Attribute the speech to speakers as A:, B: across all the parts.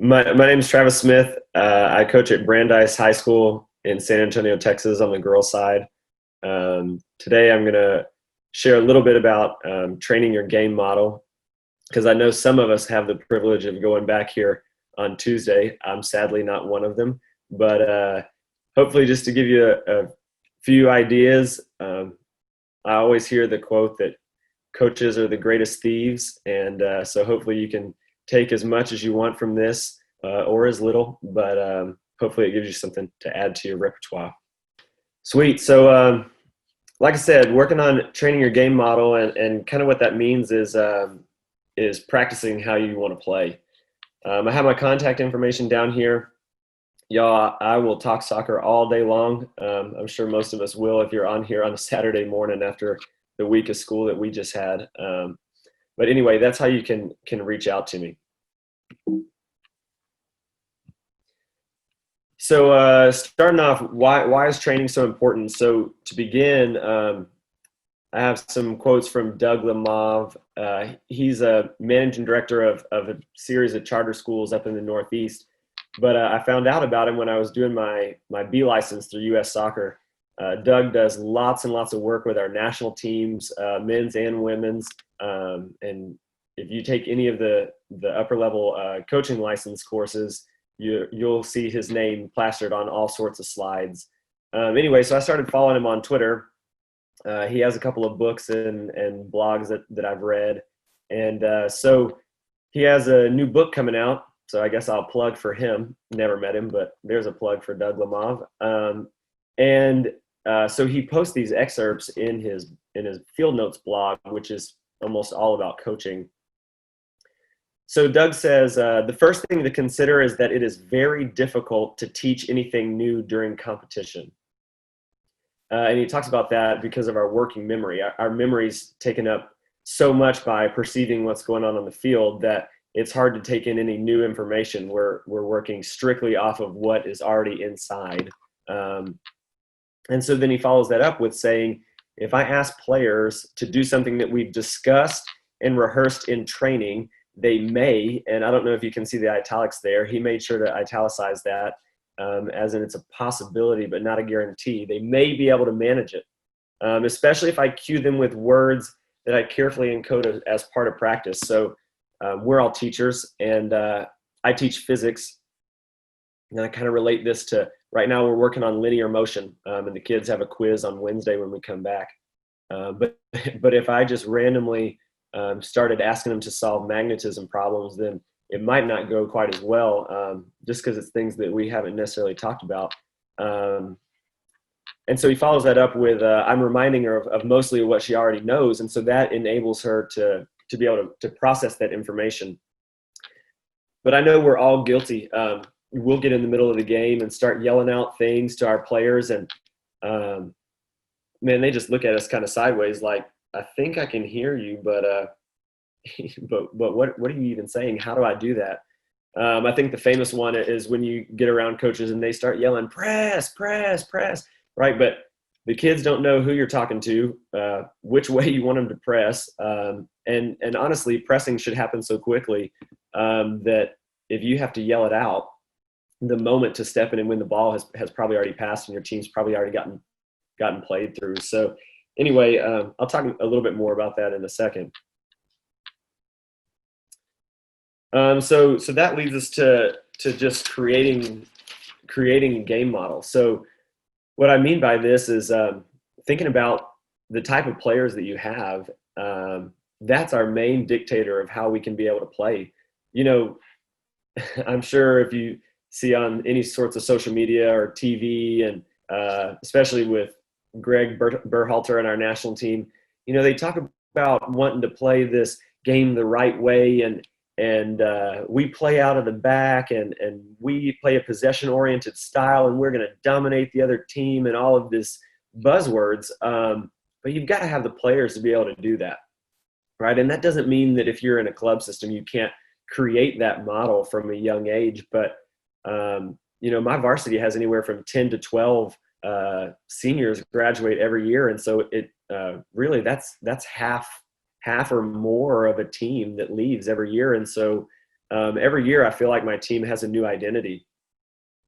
A: My name is Travis Smith. I coach at Brandeis High School in San Antonio, Texas, on the girls' side. Today, I'm going to share a little bit about training your game model, because I know some of us have the privilege of going back here on Tuesday. I'm sadly not one of them, but hopefully, just to give you a few ideas. I always hear the quote that coaches are the greatest thieves, and so hopefully you can take as much as you want from this, or as little, but hopefully it gives you something to add to your repertoire. Sweet. So like I said, working on training your game model, and kind of what that means is practicing how you want to play. I have my contact information down here. Y'all, I will talk soccer all day long. I'm sure most of us will if you're on here on a Saturday morning after the week of school that we just had. But anyway, that's how you can reach out to me. So starting off, why is training so important? So to begin, I have some quotes from Doug Lemov. He's a managing director of a series of charter schools up in the Northeast. But I found out about him when I was doing my B license through U.S. Soccer. Doug does lots and lots of work with our national teams, men's and women's. And if you take any of the upper level coaching license courses, you'll see his name plastered on all sorts of slides. Anyway, so I started following him on Twitter. He has a couple of books and blogs that I've read. And so he has a new book coming out. So I guess I'll plug for him. Never met him, but there's a plug for Doug Lemov. So he posts these excerpts in his Field Notes blog, which is almost all about coaching. So Doug says, the first thing to consider is that it is very difficult to teach anything new during competition. And he talks about that because of our working memory. Our memory's taken up so much by perceiving what's going on the field that it's hard to take in any new information. We're working strictly off of what is already inside. And so then he follows that up with saying, if I ask players to do something that we've discussed and rehearsed in training, they may, and I don't know if you can see the italics there, he made sure to italicize that, as in it's a possibility, but not a guarantee. They may be able to manage it, especially if I cue them with words that I carefully encode as part of practice. So we're all teachers, and I teach physics, and I kind of relate this to, right now we're working on linear motion, and the kids have a quiz on Wednesday when we come back. But if I just randomly started asking them to solve magnetism problems, then it might not go quite as well, just because it's things that we haven't necessarily talked about. And so he follows that up with, I'm reminding her of mostly what she already knows, and so that enables her to be able to process that information. But I know we're all guilty. We'll get in the middle of the game and start yelling out things to our players, and man, they just look at us kind of sideways, like, I think I can hear you, but what are you even saying? How do I do that? I think the famous one is when you get around coaches and they start yelling, press, press, press, right? But the kids don't know who you're talking to, which way you want them to press. And honestly, pressing should happen so quickly that if you have to yell it out, the moment to step in and win the ball has probably already passed, and your team's probably already gotten played through. So anyway, I'll talk a little bit more about that in a second. So that leads us to just creating game models. So what I mean by this is thinking about the type of players that you have. That's our main dictator of how we can be able to play. You know, I'm sure if you see on any sorts of social media or TV, and especially with Greg Berhalter and our national team, you know, they talk about wanting to play this game the right way, and we play out of the back, and we play a possession-oriented style, and we're going to dominate the other team, and all of this buzzwords. But you've got to have the players to be able to do that, right? And that doesn't mean that if you're in a club system, you can't create that model from a young age. But you know, my varsity has anywhere from 10 to 12 seniors graduate every year, and so it really that's half or more of a team that leaves every year. And so every year I feel like my team has a new identity,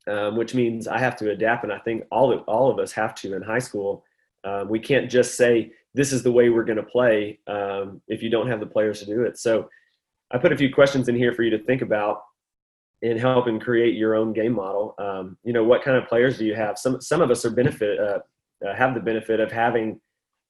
A: which means I have to adapt. And I think all of us have to in high school. We can't just say, this is the way we're going to play if you don't have the players to do it. So I put a few questions in here for you to think about in helping create your own game model. What kind of players do you have? Some of us have the benefit of having,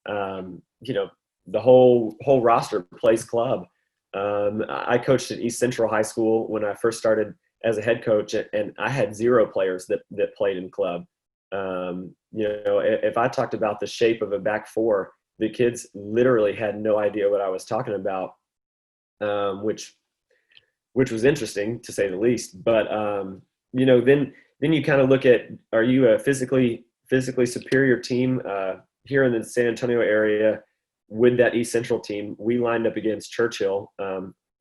A: the whole roster plays club. I coached at East Central High School when I first started as a head coach, and I had 0 players that played in club. If I talked about the shape of a back four, the kids literally had no idea what I was talking about, which was interesting to say the least. But then you kind of look at, are you a physically superior team? Here in the San Antonio area, with that East Central team, we lined up against Churchill,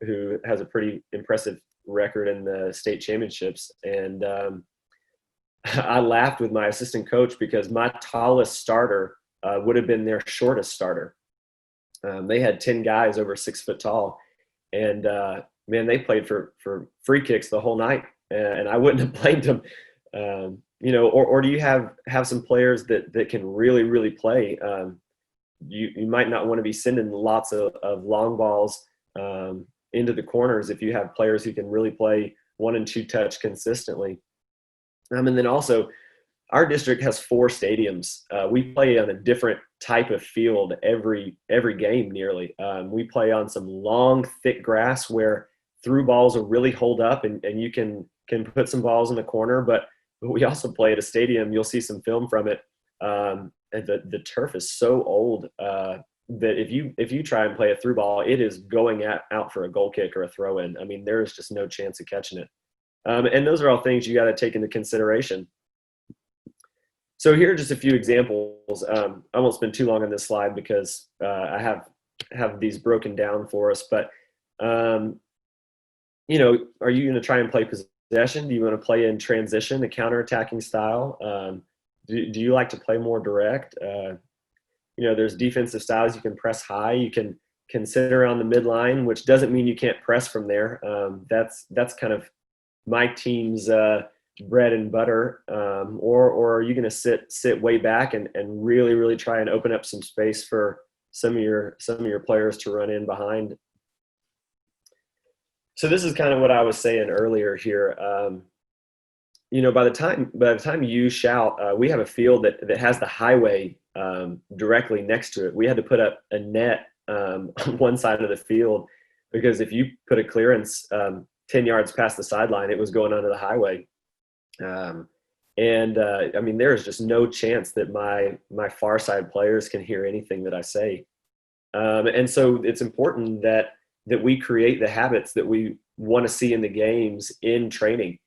A: who has a pretty impressive record in the state championships. And I laughed with my assistant coach because my tallest starter would have been their shortest starter. They had 10 guys over 6 foot tall, and man, they played for free kicks the whole night, and I wouldn't have blamed them. Or do you have some players that can really, really play? You might not want to be sending lots of long balls into the corners if you have players who can really play 1 and 2 touch consistently. And then also, our district has 4 stadiums. We play on a different type of field every game nearly. We play on some long, thick grass where through balls will really hold up, and you can put some balls in the corner. But we also play at a stadium. You'll see some film from it. And the turf is so old that if you try and play a through ball, it is going out for a goal kick or a throw in. I mean, there is just no chance of catching it. And those are all things you got to take into consideration. So here are just a few examples. I won't spend too long on this slide because I have these broken down for us. But are you going to try and play possession? Do you want to play in transition, a counter-attacking style? Do you like to play more direct? There's defensive styles. You can press high. You can sit around the midline, which doesn't mean you can't press from there. That's kind of my team's bread and butter. Or are you going to sit way back and really, really try and open up some space for some of your players to run in behind? So this is kind of what I was saying earlier here. By the time you shout, we have a field that has the highway directly next to it. We had to put up a net on one side of the field because if you put a clearance 10 yards past the sideline, it was going onto the highway. I mean, there is just no chance that my far side players can hear anything that I say. And so it's important that we create the habits that we want to see in the games in training.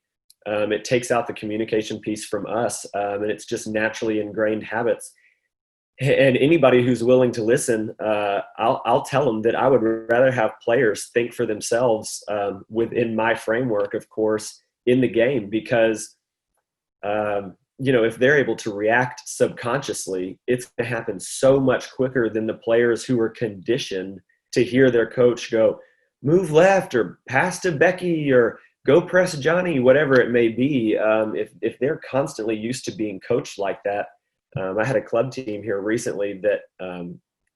A: It takes out the communication piece from us, and it's just naturally ingrained habits. And anybody who's willing to listen, I'll tell them that I would rather have players think for themselves within my framework, of course, in the game, because if they're able to react subconsciously, it's going to happen so much quicker than the players who are conditioned to hear their coach go, move left or pass to Becky or go press Johnny, whatever it may be. If they're constantly used to being coached like that, I had a club team here recently that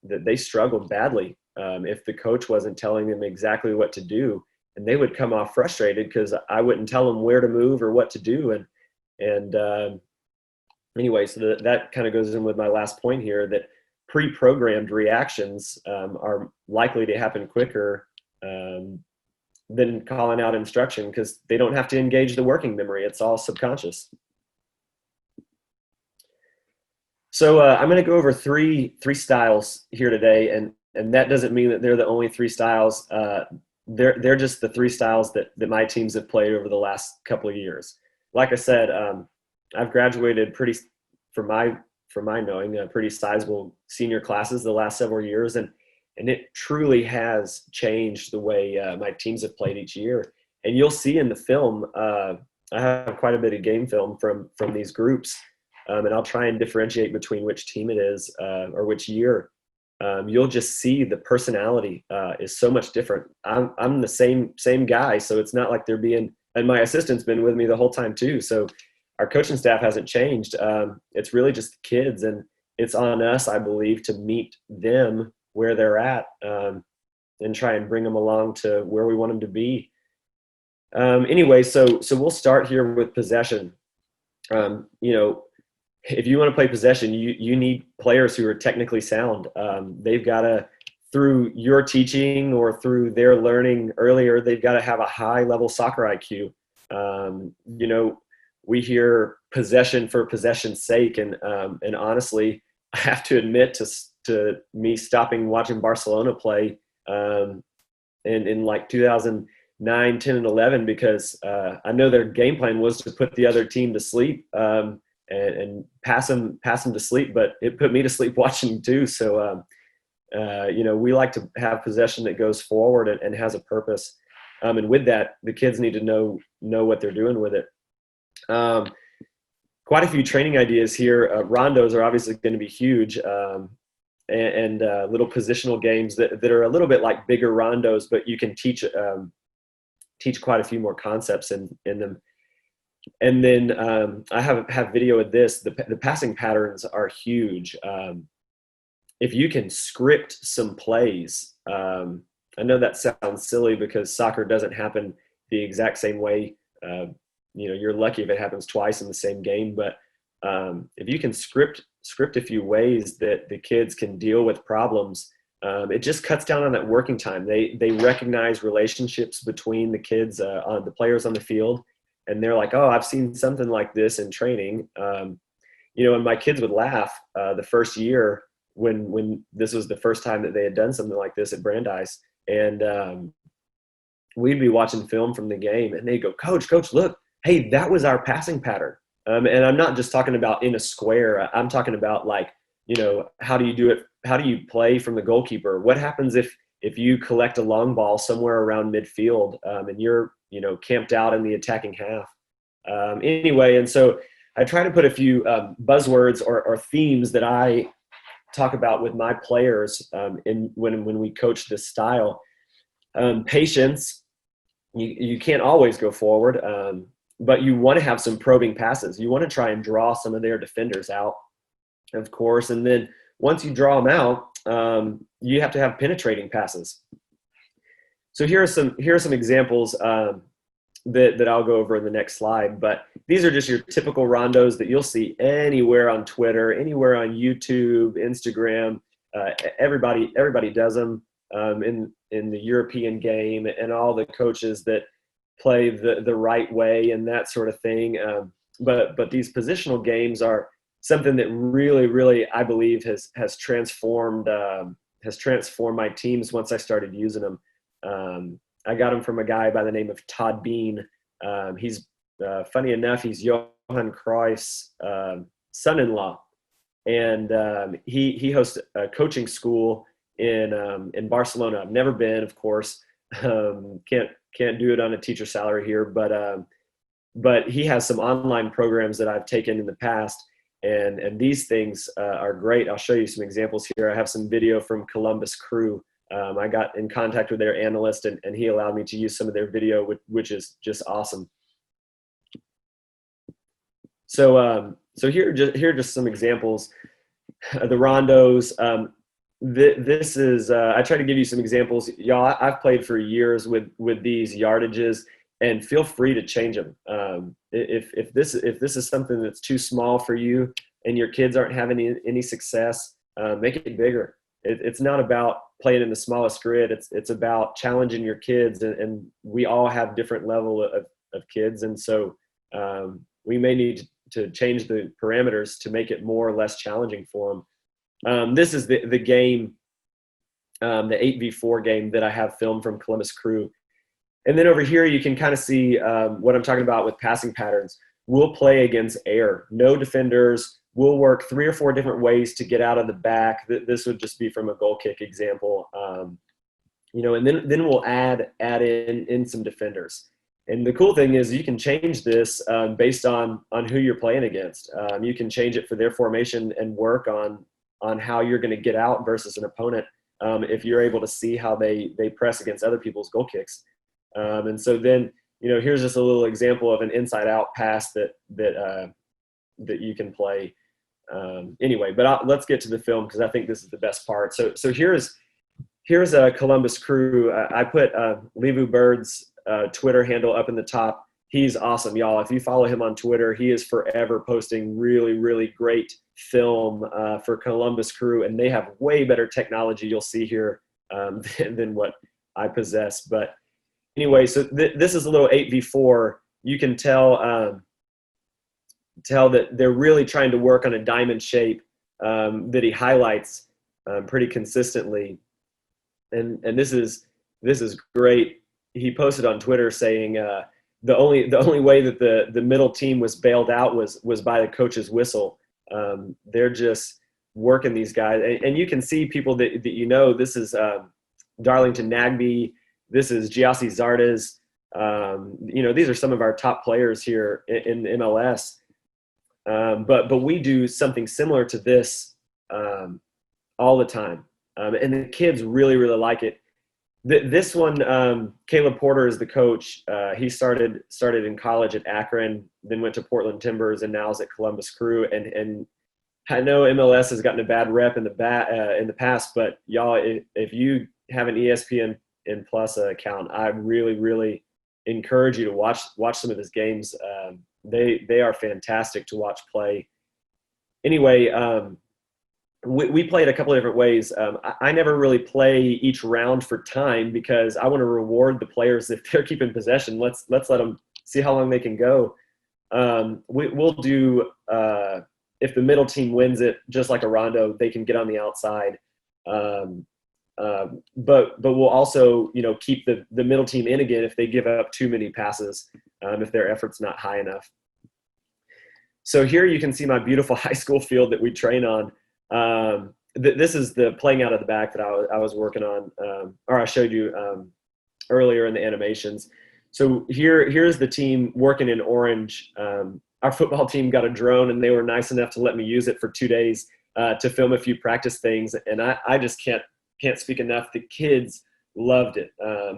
A: they struggled badly if the coach wasn't telling them exactly what to do, and they would come off frustrated because I wouldn't tell them where to move or what to do. And anyway, so that kind of goes in with my last point here, that pre-programmed reactions are likely to happen quicker than calling out instruction because they don't have to engage the working memory. It's all subconscious. So I'm going to go over three styles here today, and that doesn't mean that they're the only 3 styles. They're just the 3 styles that my teams have played over the last couple of years. Like I said, I've graduated for my knowing, pretty sizable senior classes the last several years, and it truly has changed the way my teams have played each year. And you'll see in the film, I have quite a bit of game film from these groups, and I'll try and differentiate between which team it is or which year. you'll just see the personality is so much different. I'm the same guy, so it's not like they're being, and my assistant's been with me the whole time too. So our coaching staff hasn't changed. It's really just the kids, and it's on us, I believe, to meet them where they're at, and try and bring them along to where we want them to be. Anyway, so we'll start here with possession. If you want to play possession, you need players who are technically sound. They've got to, through your teaching or through their learning earlier, they've got to have a high level soccer IQ. We hear possession for possession's sake, and honestly, I have to admit to me stopping watching Barcelona play in like 2009, 10, and 11, because I know their game plan was to put the other team to sleep. And pass them to sleep, but it put me to sleep watching too. So, we like to have possession that goes forward and has a purpose. And with that, the kids need to know what they're doing with it. Quite a few training ideas here. Rondos are obviously going to be huge, and little positional games that are a little bit like bigger rondos, but you can teach quite a few more concepts in them. And then I have video of this. The passing patterns are huge. If you can script some plays, I know that sounds silly because soccer doesn't happen the exact same way. You're lucky if it happens twice in the same game. But if you can script a few ways that the kids can deal with problems, it just cuts down on that working time. They recognize relationships between the kids, on the players on the field. And they're like, oh, I've seen something like this in training. And my kids would laugh the first year when this was the first time that they had done something like this at Brandeis. And we'd be watching film from the game, and they'd go, Coach, look, hey, that was our passing pattern. And I'm not just talking about in a square. I'm talking about like, how do you do it? How do you play from the goalkeeper? What happens if you collect a long ball somewhere around midfield, and you're camped out in the attacking half? Anyway, and so I try to put a few buzzwords or themes that I talk about with my players when we coach this style. Patience. You can't always go forward, but you want to have some probing passes. You want to try and draw some of their defenders out, of course. And then once you draw them out, you have to have penetrating passes. So here are some examples that I'll go over in the next slide. But these are just your typical rondos that you'll see anywhere on Twitter, anywhere on YouTube, Instagram. Everybody does them in the European game, and all the coaches that play the right way and that sort of thing. But these positional games are something that really, really, I believe has transformed my teams once I started using them. I got them from a guy by the name of Todd Bean. He's funny enough, he's Johan Cruyff's son-in-law, and he hosts a coaching school in Barcelona. I've never been, of course. Can't do it on a teacher salary here, but he has some online programs that I've taken in the past. And these things are great. I'll show you some examples here. I have some video from Columbus Crew. I got in contact with their analyst, and he allowed me to use some of their video, which is just awesome. So here are just some examples. The rondos. This is I try to give you some examples. Y'all, I've played for years with these yardages, and feel free to change them. If this is something that's too small for you and your kids aren't having any success, make it bigger. It's not about playing in the smallest grid. It's about challenging your kids, and we all have different level of kids, and so we may need to change the parameters to make it more or less challenging for them. This is the game, the 8v4 game that I have filmed from Columbus Crew. And then over here, you can kind of see what I'm talking about with passing patterns. We'll play against air, no defenders. We'll work 3 or 4 different ways to get out of the back. This would just be from a goal kick example. And then we'll add in some defenders. And the cool thing is you can change this based on who you're playing against. You can change it for their formation and work on on how you're going to get out versus an opponent if you're able to see how they press against other people's goal kicks. And so then, here's just a little example of an inside out pass that you can play. Anyway, but let's get to the film because I think this is the best part. So here's a Columbus Crew. I put Levu Bird's Twitter handle up in the top. He's awesome, y'all. If you follow him on Twitter, he is forever posting really, really great film for Columbus Crew, and they have way better technology you'll see here than what I possess. But anyway, so this is a little 8v4. You can tell that they're really trying to work on a diamond shape that he highlights pretty consistently. And this is great. He posted on Twitter saying the only way that the middle team was bailed out was by the coach's whistle. They're just working these guys, and you can see people that this is Darlington Nagby, this is Giassi Zardes. These are some of our top players here in MLS. But we do something similar to this all the time, and the kids really, really like it. This one, Caleb Porter is the coach. He started in college at Akron, then went to Portland Timbers, and now is at Columbus Crew. And I know MLS has gotten a bad rep in the past, but y'all, if you have an ESPN Plus account, I really, really encourage you to watch some of his games. They are fantastic to watch play. Anyway, we played a couple of different ways. I never really play each round for time because I want to reward the players if they're keeping possession. Let's let them see how long they can go. We'll do if the middle team wins it, just like a rondo, they can get on the outside. But we'll also keep the middle team in again if they give up too many passes, if their effort's not high enough. So here you can see my beautiful high school field that we train on. This is the playing out of the back that I was working on, or I showed you earlier in the animations. So here's the team working in orange. Our football team got a drone, and they were nice enough to let me use it for 2 days to film a few practice things. And I just can't speak enough. The kids loved it.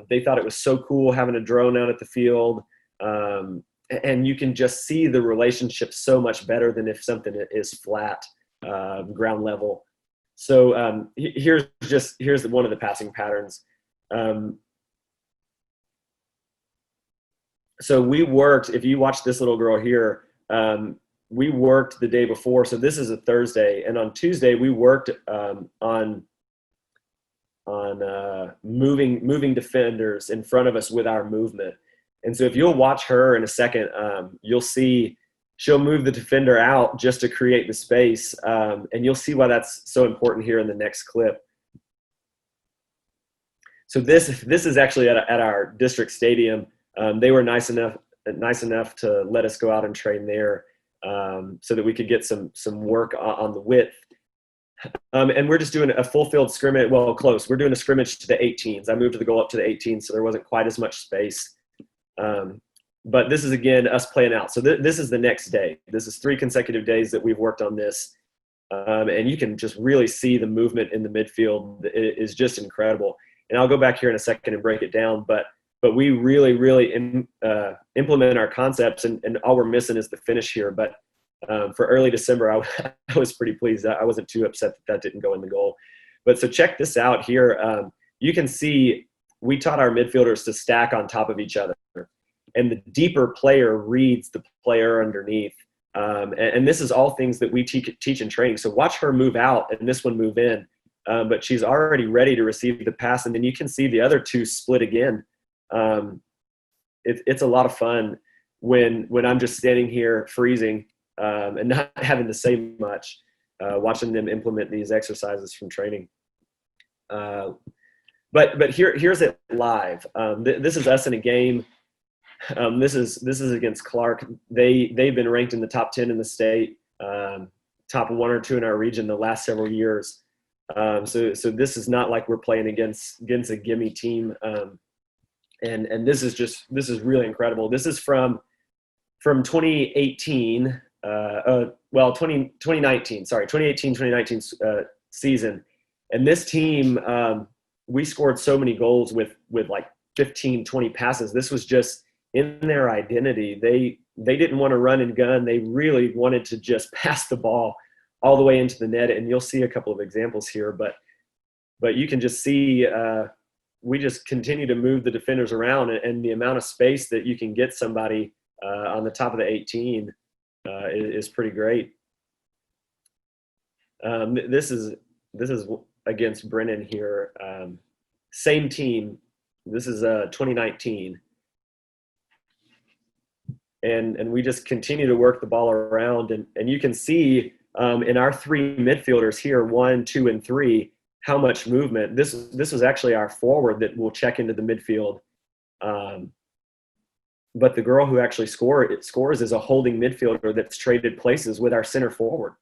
A: They thought it was so cool having a drone out at the field. And you can just see the relationship so much better than if something is flat, ground level. So here's one of the passing patterns. So we worked, if you watch this little girl here, we worked the day before. So this is a Thursday, and on Tuesday we worked on moving defenders in front of us with our movement. And so if you'll watch her in a second, you'll see she'll move the defender out just to create the space. And you'll see why that's so important here in the next clip. So this is actually at our district stadium. They were nice enough to let us go out and train there so that we could get some work on the width. And we're just doing a full field scrimmage. Well, close. We're doing a scrimmage to the 18s. I moved the goal up to the 18s, so there wasn't quite as much space. But this is, again, us playing out. So this is the next day. This is 3 consecutive days that we've worked on this. And you can just really see the movement in the midfield is just incredible. And I'll go back here in a second and break it down. But we really, really implement our concepts, and all we're missing is the finish here. But for early December, I was pretty pleased. I wasn't too upset that didn't go in the goal. But so check this out here. You can see we taught our midfielders to stack on top of each other. And the deeper player reads the player underneath. And this is all things that we teach in training. So watch her move out and this one move in. But she's already ready to receive the pass. And then you can see the other two split again. It's a lot of fun when I'm just standing here freezing and not having to say much, watching them implement these exercises from training. But here's it live. This is us in a game. This is against Clark. They've been ranked in the top 10 in the state, top 1 or 2 in our region the last several years. So this is not like we're playing against a gimme team. And this is really incredible. This is from 2018. well, 2019, sorry, 2018, 2019 season. And this team, we scored so many goals with like 15, 20 passes. This was just in their identity. They didn't want to run and gun. They really wanted to just pass the ball all the way into the net. And you'll see a couple of examples here, but you can just see we just continue to move the defenders around, and the amount of space that you can get somebody on the top of the 18 is pretty great. This is against Brennan here. Same team. This is 2019. And we just continue to work the ball around. And you can see in our three midfielders here, 1, 2, and 3, how much movement. This was actually our forward that will check into the midfield. But the girl who actually scores is a holding midfielder that's traded places with our center forward.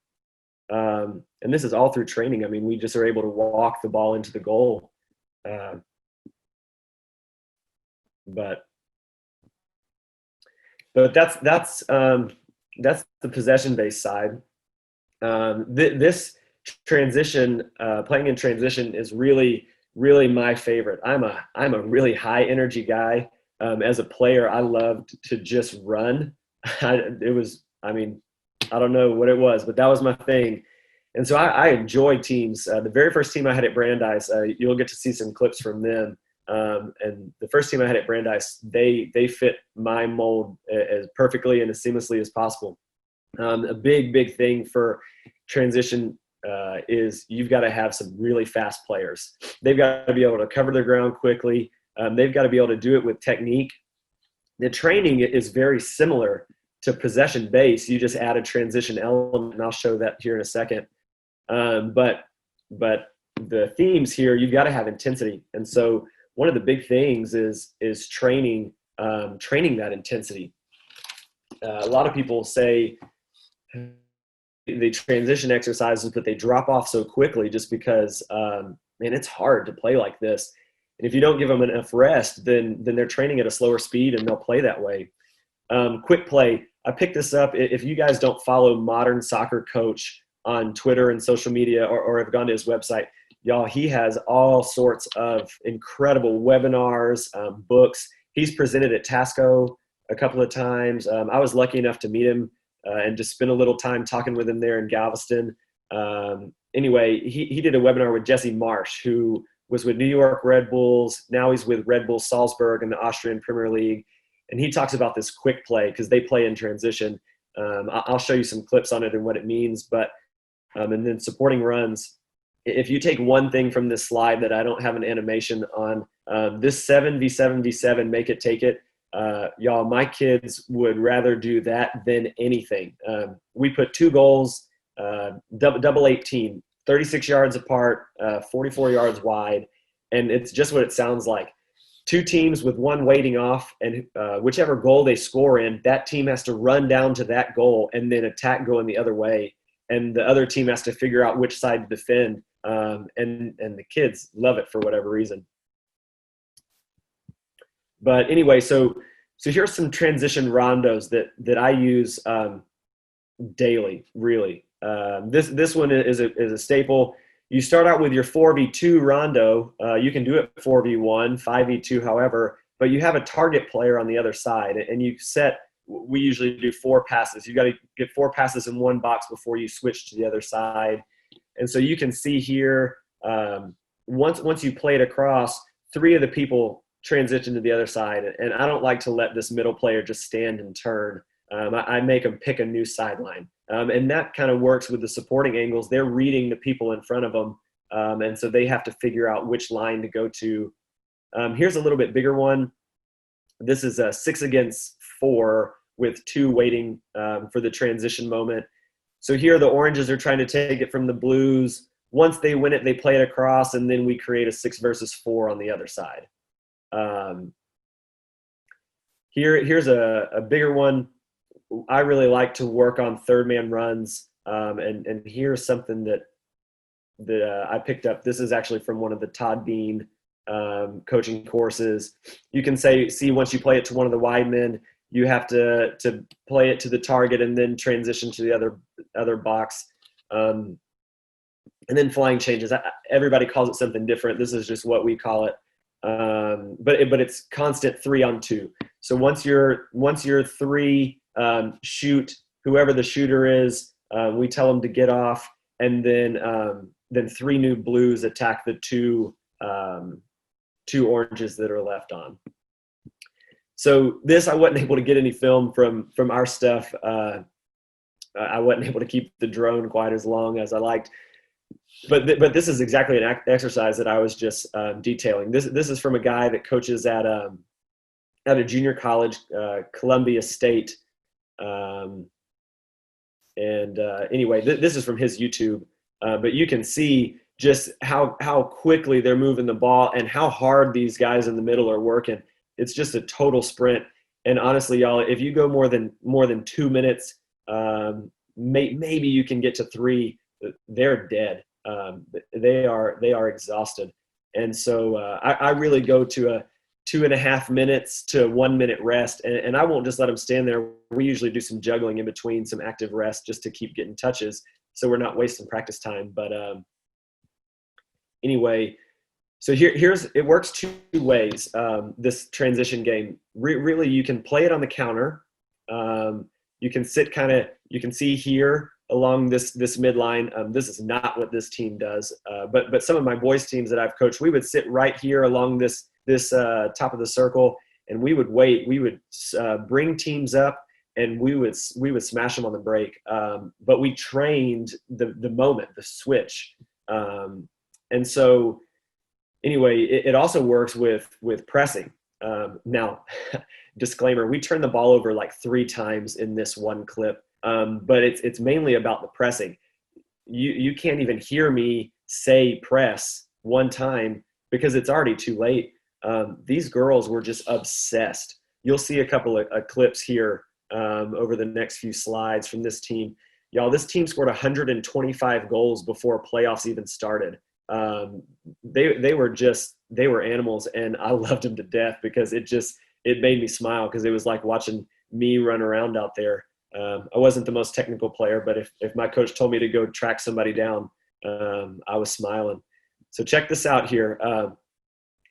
A: And this is all through training. I mean, we just are able to walk the ball into the goal. But that's the possession-based side. This transition, playing in transition, is really, really my favorite. I'm a really high energy guy. As a player, I loved to just run. I don't know what it was, but that was my thing. And so I enjoy teams. The very first team I had at Brandeis, you'll get to see some clips from them. And the first team I had at Brandeis, they fit my mold as perfectly and as seamlessly as possible. A big thing for transition is you've got to have some really fast players. They've got to be able to cover their ground quickly. They've got to be able to do it with technique. The training is very similar to possession base. You just add a transition element, and I'll show that here in a second. But the themes here, you've got to have intensity. And so one of the big things is training that intensity. A lot of people say the transition exercises, but they drop off so quickly just because, man, it's hard to play like this. And if you don't give them enough rest, then they're training at a slower speed and they'll play that way. Quick play. I picked this up. If you guys don't follow Modern Soccer Coach on Twitter and social media, or have gone to his website, y'all, he has all sorts of incredible webinars, books. He's presented at Tasco a couple of times. I was lucky enough to meet him and just spend a little time talking with him there in Galveston. Anyway, he did a webinar with Jesse Marsch, who was with New York Red Bulls. Now he's with Red Bull Salzburg in the Austrian Premier League. And he talks about this quick play because they play in transition. I'll show you some clips on it and what it means. But and then supporting runs. If you take one thing from this slide that I don't have an animation on, this 7v7v7, make it, take it, y'all, my kids would rather do that than anything. We put 2 goals, double 18, 36 yards apart, 44 yards wide, and it's just what it sounds like. 2 teams with one waiting off, and whichever goal they score in, that team has to run down to that goal and then attack going the other way, and the other team has to figure out which side to defend. And the kids love it for whatever reason. But anyway, so here's some transition rondos that I use daily, really. This one is a staple. You start out with your 4v2 rondo. You can do it 4v1, 5v2, however, but you have a target player on the other side, and we usually do 4 passes. You got to get 4 passes in one box before you switch to the other side. And so you can see here, once you play it across, 3 of the people transition to the other side, and I don't like to let this middle player just stand and turn. I make them pick a new sideline. And that kind of works with the supporting angles. They're reading the people in front of them, and so they have to figure out which line to go to. Here's a little bit bigger one. This is a 6 against 4 with 2 waiting for the transition moment. So here the oranges are trying to take it from the blues. Once they win it, they play it across, and then we create a 6 versus 4 on the other side. Here's a bigger one. I really like to work on third man runs, and here's something that I picked up. This is actually from one of the Todd Bean coaching courses. You can see once you play it to one of the wide men, you have to play it to the target and then transition to the other box. And then flying changes. Everybody calls it something different. This is just what we call it. But it's constant 3-on-2. So once you're 3, shoot whoever the shooter is. We tell them to get off, and then 3 new blues attack the 2 oranges that are left on. So this, I wasn't able to get any film from our stuff. I wasn't able to keep the drone quite as long as I liked. But this is exactly an exercise that I was just detailing. This is from a guy that coaches at a junior college, Columbia State. Anyway, this is from his YouTube. But you can see just how quickly they're moving the ball and how hard these guys in the middle are working. It's just a total sprint. And honestly, y'all, if you go more than 2 minutes, maybe you can get to 3. They're dead. They are exhausted. And so I really go to a 2.5 minutes to 1 minute rest, and I won't just let them stand there. We usually do some juggling in between, some active rest, just to keep getting touches, so we're not wasting practice time. But anyway, so it works 2 ways. This transition game, really, you can play it on the counter. You can sit you can see here along this midline. This is not what this team does, but some of my boys teams that I've coached, we would sit right here along this top of the circle, and we would wait. We would bring teams up, and we would smash them on the break. But we trained the moment, the switch, and so anyway, it also works with pressing. Now, disclaimer: we turn the ball over like 3 times in this one clip. But it's mainly about the pressing. You can't even hear me say press one time because it's already too late. These girls were just obsessed. You'll see a couple of clips here over the next few slides from this team. Y'all, this team scored 125 goals before playoffs even started. They were animals, and I loved them to death because it made me smile, because it was like watching me run around out there. I wasn't the most technical player, but if my coach told me to go track somebody down, I was smiling. So check this out here.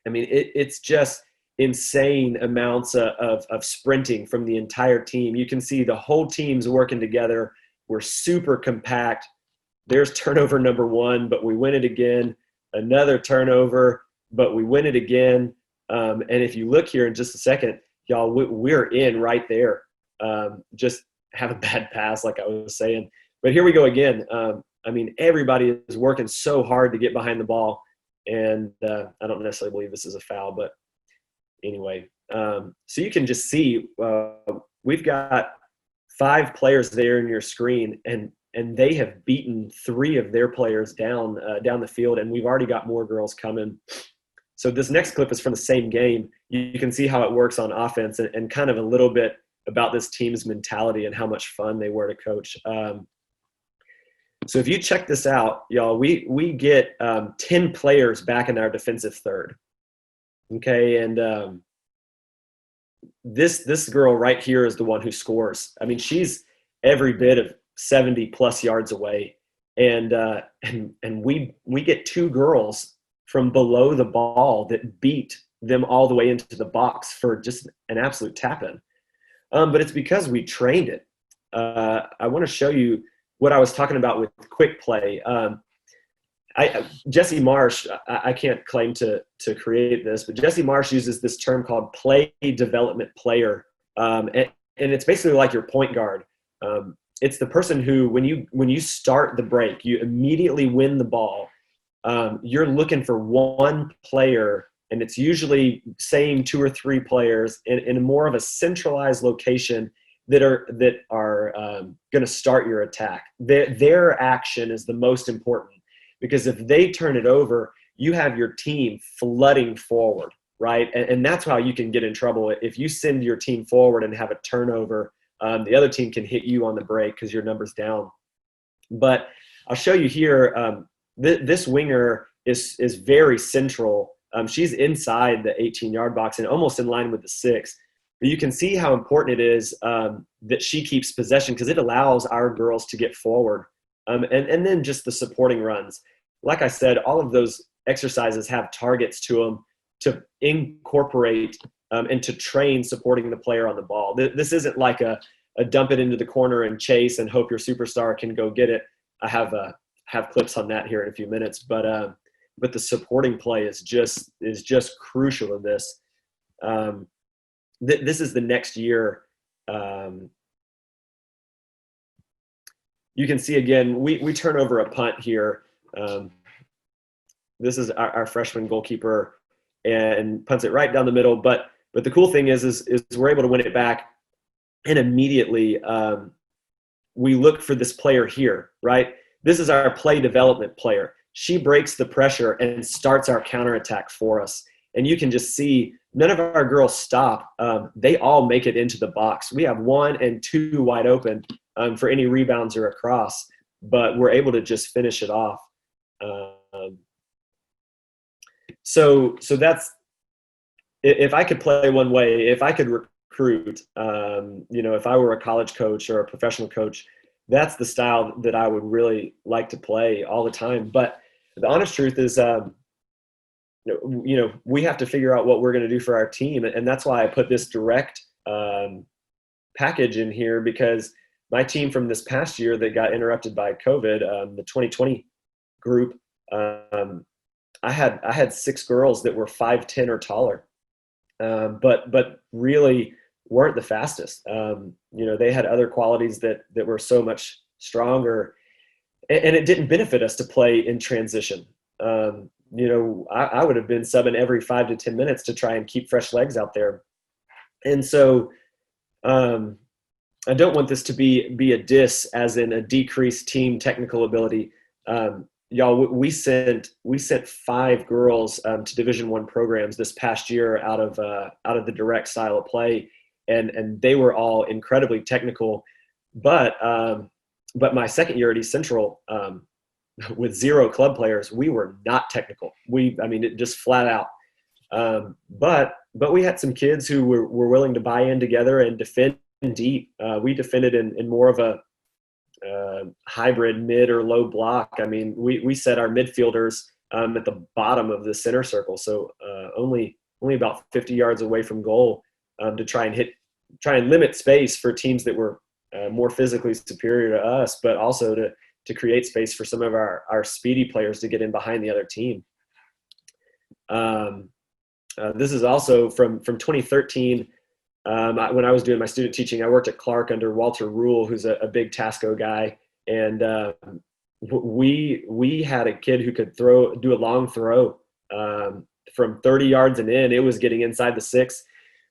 A: I mean, it's just insane amounts of sprinting from the entire team. You can see the whole team's working together. We're super compact. There's turnover number 1, but we win it again. Another turnover, but we win it again. And if you look here in just a second, y'all, we're in right there. Just have a bad pass, like I was saying. But here we go again. I mean, everybody is working so hard to get behind the ball. And I don't necessarily believe this is a foul, but anyway. So you can just see we've got 5 players there in your screen, and they have beaten 3 of their players down the field, and we've already got more girls coming. So this next clip is from the same game. You can see how it works on offense, and kind of a little bit about this team's mentality and how much fun they were to coach. So if you check this out, y'all, we get 10 players back in our defensive third. Okay, and this girl right here is the one who scores. I mean, she's every bit of 70 plus yards away, and we get 2 girls from below the ball that beat them all the way into the box for just an absolute tap-in. But it's because we trained it. I want to show you what I was talking about with quick play. Jesse Marsh, I can't claim to create this, but Jesse Marsh uses this term called play development player. And it's basically like your point guard. It's the person who, when you start the break, you immediately win the ball. You're looking for one player, and it's usually same 2 or 3 players in more of a centralized location that are going to start your attack. Their action is the most important, because if they turn it over, you have your team flooding forward, right? And that's how you can get in trouble. If you send your team forward and have a turnover, the other team can hit you on the break because your number's down. But I'll show you here, this winger is very central. She's inside the 18-yard box and almost in line with the 6. you can see how important it is that she keeps possession, because it allows our girls to get forward. And then just the supporting runs. Like I said, all of those exercises have targets to them to incorporate and to train supporting the player on the ball. This isn't like a dump it into the corner and chase and hope your superstar can go get it. I have clips on that here in a few minutes, but the supporting play is just crucial in this. This is the next year. You can see again, we turn over a punt here. This is our freshman goalkeeper, and punts it right down the middle. But the cool thing is we're able to win it back, and immediately we look for this player here, right? This is our play development player. She breaks the pressure and starts our counterattack for us. And you can just see none of our girls stop. They all make it into the box. We have 1 and 2 wide open for any rebounds or a cross, but we're able to just finish it off. So that's, if I could play one way, if I could recruit, if I were a college coach or a professional coach, that's the style that I would really like to play all the time. But the honest truth is, we have to figure out what we're going to do for our team. And that's why I put this direct package in here, because my team from this past year that got interrupted by COVID, the 2020 group, I had 6 girls that were 5'10" or taller, but really weren't the fastest. They had other qualities that were so much stronger, and it didn't benefit us to play in transition. I would have been subbing every 5 to 10 minutes to try and keep fresh legs out there. And so I don't want this to be a diss, as in a decreased team technical ability. Y'all, we sent 5 girls to Division I programs this past year out of the direct style of play, and they were all incredibly technical. But my second year at East Central, with 0 club players, we were not technical. It just flat out. But we had some kids who were willing to buy in together and defend deep. We defended in more of a hybrid mid or low block. We set our midfielders at the bottom of the center circle, so only about 50 yards away from goal, to try and limit space for teams that were more physically superior to us, but also to create space for some of our speedy players to get in behind the other team. This is also from 2013. When I was doing my student teaching, I worked at Clark under Walter Rule, who's a big Tasco guy. And we had a kid who could do a long throw from 30 yards and in. It was getting inside the 6.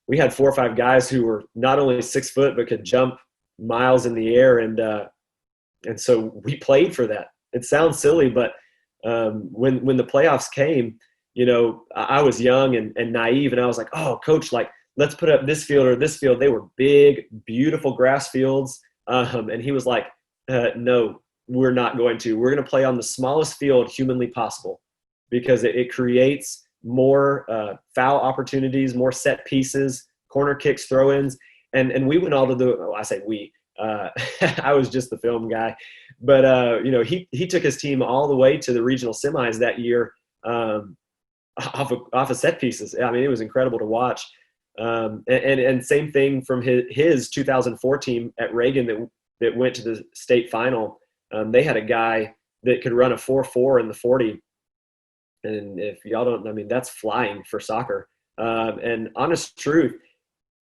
A: We had 4 or 5 guys who were not only 6 foot, but could jump miles in the air. And so we played for that. It sounds silly, but when the playoffs came, I was young and naive, and I was like, oh, coach, let's put up this field or this field. They were big, beautiful grass fields. And he was like, no, we're not going to. We're going to play on the smallest field humanly possible, because it creates more foul opportunities, more set pieces, corner kicks, throw-ins. And we went all to I say we. I was just the film guy. But, he took his team all the way to the regional semis that year off of set pieces. It was incredible to watch. And same thing from his 2004 team at Reagan that went to the state final. They had a guy that could run a 4.4 in the 40. And if y'all don't, that's flying for soccer. And honest truth,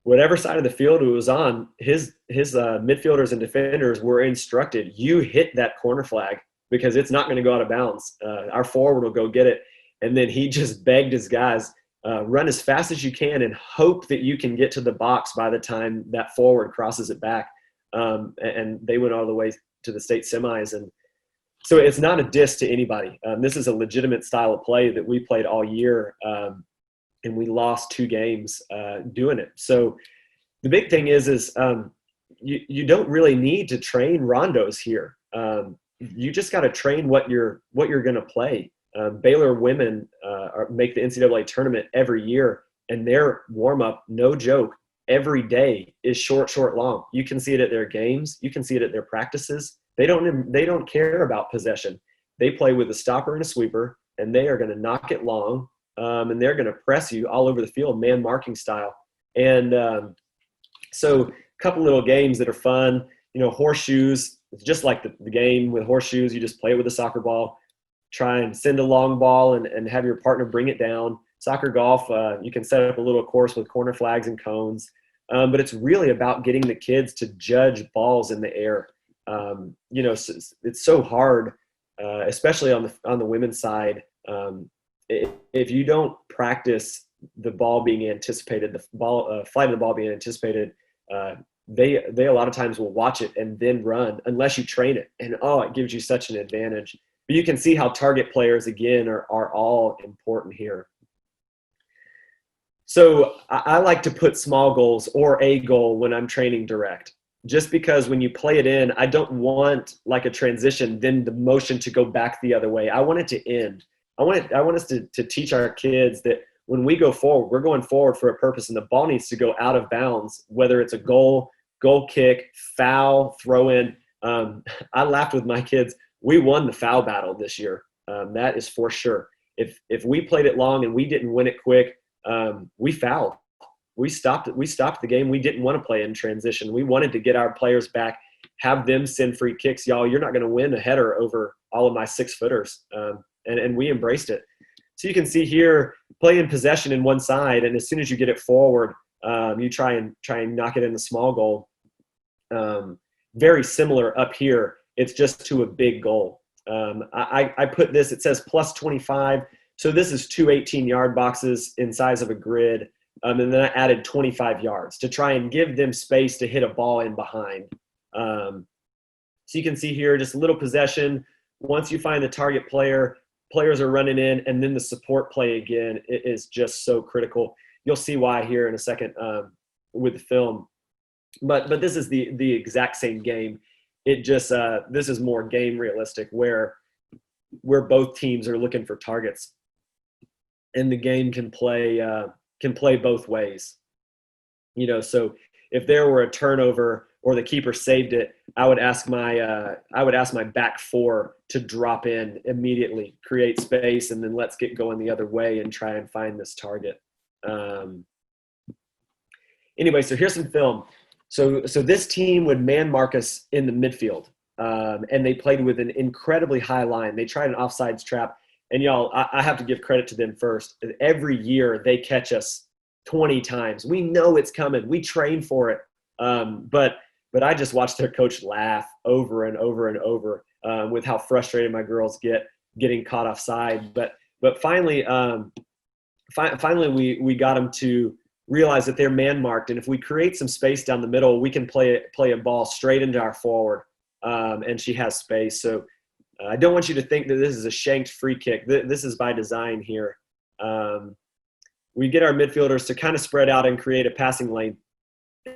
A: whatever side of the field it was on, his midfielders and defenders were instructed, you hit that corner flag, because it's not going to go out of bounds. Our forward will go get it. And then he just begged his guys, run as fast as you can and hope that you can get to the box by the time that forward crosses it back. And they went all the way to the state semis. And so it's not a diss to anybody. This is a legitimate style of play that we played all year. And we lost 2 games doing it. So the big thing is you don't really need to train rondos here. You just got to train what you're going to play. Baylor women make the NCAA tournament every year, and their warm-up, no joke, every day is short, long. You can see it at their games. You can see it at their practices. They don't care about possession. They play with a stopper and a sweeper, and they are going to knock it long, and they're going to press you all over the field, man marking style. And so a couple little games that are fun, horseshoes. It's just like the game with horseshoes. You just play it with a soccer ball, try and send a long ball and have your partner bring it down. Soccer golf, you can set up a little course with corner flags and cones, but it's really about getting the kids to judge balls in the air. It's so hard, especially on the women's side. If you don't practice the ball being anticipated, flight of the ball being anticipated, they a lot of times will watch it and then run unless you train it, and it gives you such an advantage. But you can see how target players again are all important here. So I like to put small goals or a goal when I'm training direct, just because when you play it in, I don't want like a transition, then the motion to go back the other way. I want it to end. I want us to teach our kids that when we go forward, we're going forward for a purpose, and the ball needs to go out of bounds, whether it's a goal kick, foul, throw in. I laughed with my kids. We won the foul battle this year. That is for sure. If we played it long and we didn't win it quick, we fouled. We stopped the game. We didn't want to play in transition. We wanted to get our players back, have them send free kicks. Y'all, you're not going to win a header over all of my 6-footers. And we embraced it. So you can see here, play in possession in one side, and as soon as you get it forward, you try and knock it in the small goal. Very similar up here. It's just to a big goal. I put this, it says plus 25. So this is two 18-yard boxes in size of a grid. And then I added 25 yards to try and give them space to hit a ball in behind. So you can see here just a little possession. Once you find the target player, players are running in, and then the support play again is just so critical. You'll see why here in a second with the film. But this is the exact same game. It just this is more game realistic where both teams are looking for targets, and the game can play both ways. So if there were a turnover or the keeper saved it, I would ask my back four to drop in immediately, create space, and then let's get going the other way and try and find this target. Anyway, so here's some film. So this team would man mark us in the midfield, and they played with an incredibly high line. They tried an offsides trap, and y'all, I have to give credit to them first. Every year they catch us 20 times. We know it's coming. We train for it, but I just watched their coach laugh over and over and over with how frustrated my girls get getting caught offside. But finally, we got them to realize that they're man marked, and if we create some space down the middle, we can play a ball straight into our forward, and she has space. So I don't want you to think that this is a shanked free kick. This is by design here. We get our midfielders to kind of spread out and create a passing lane,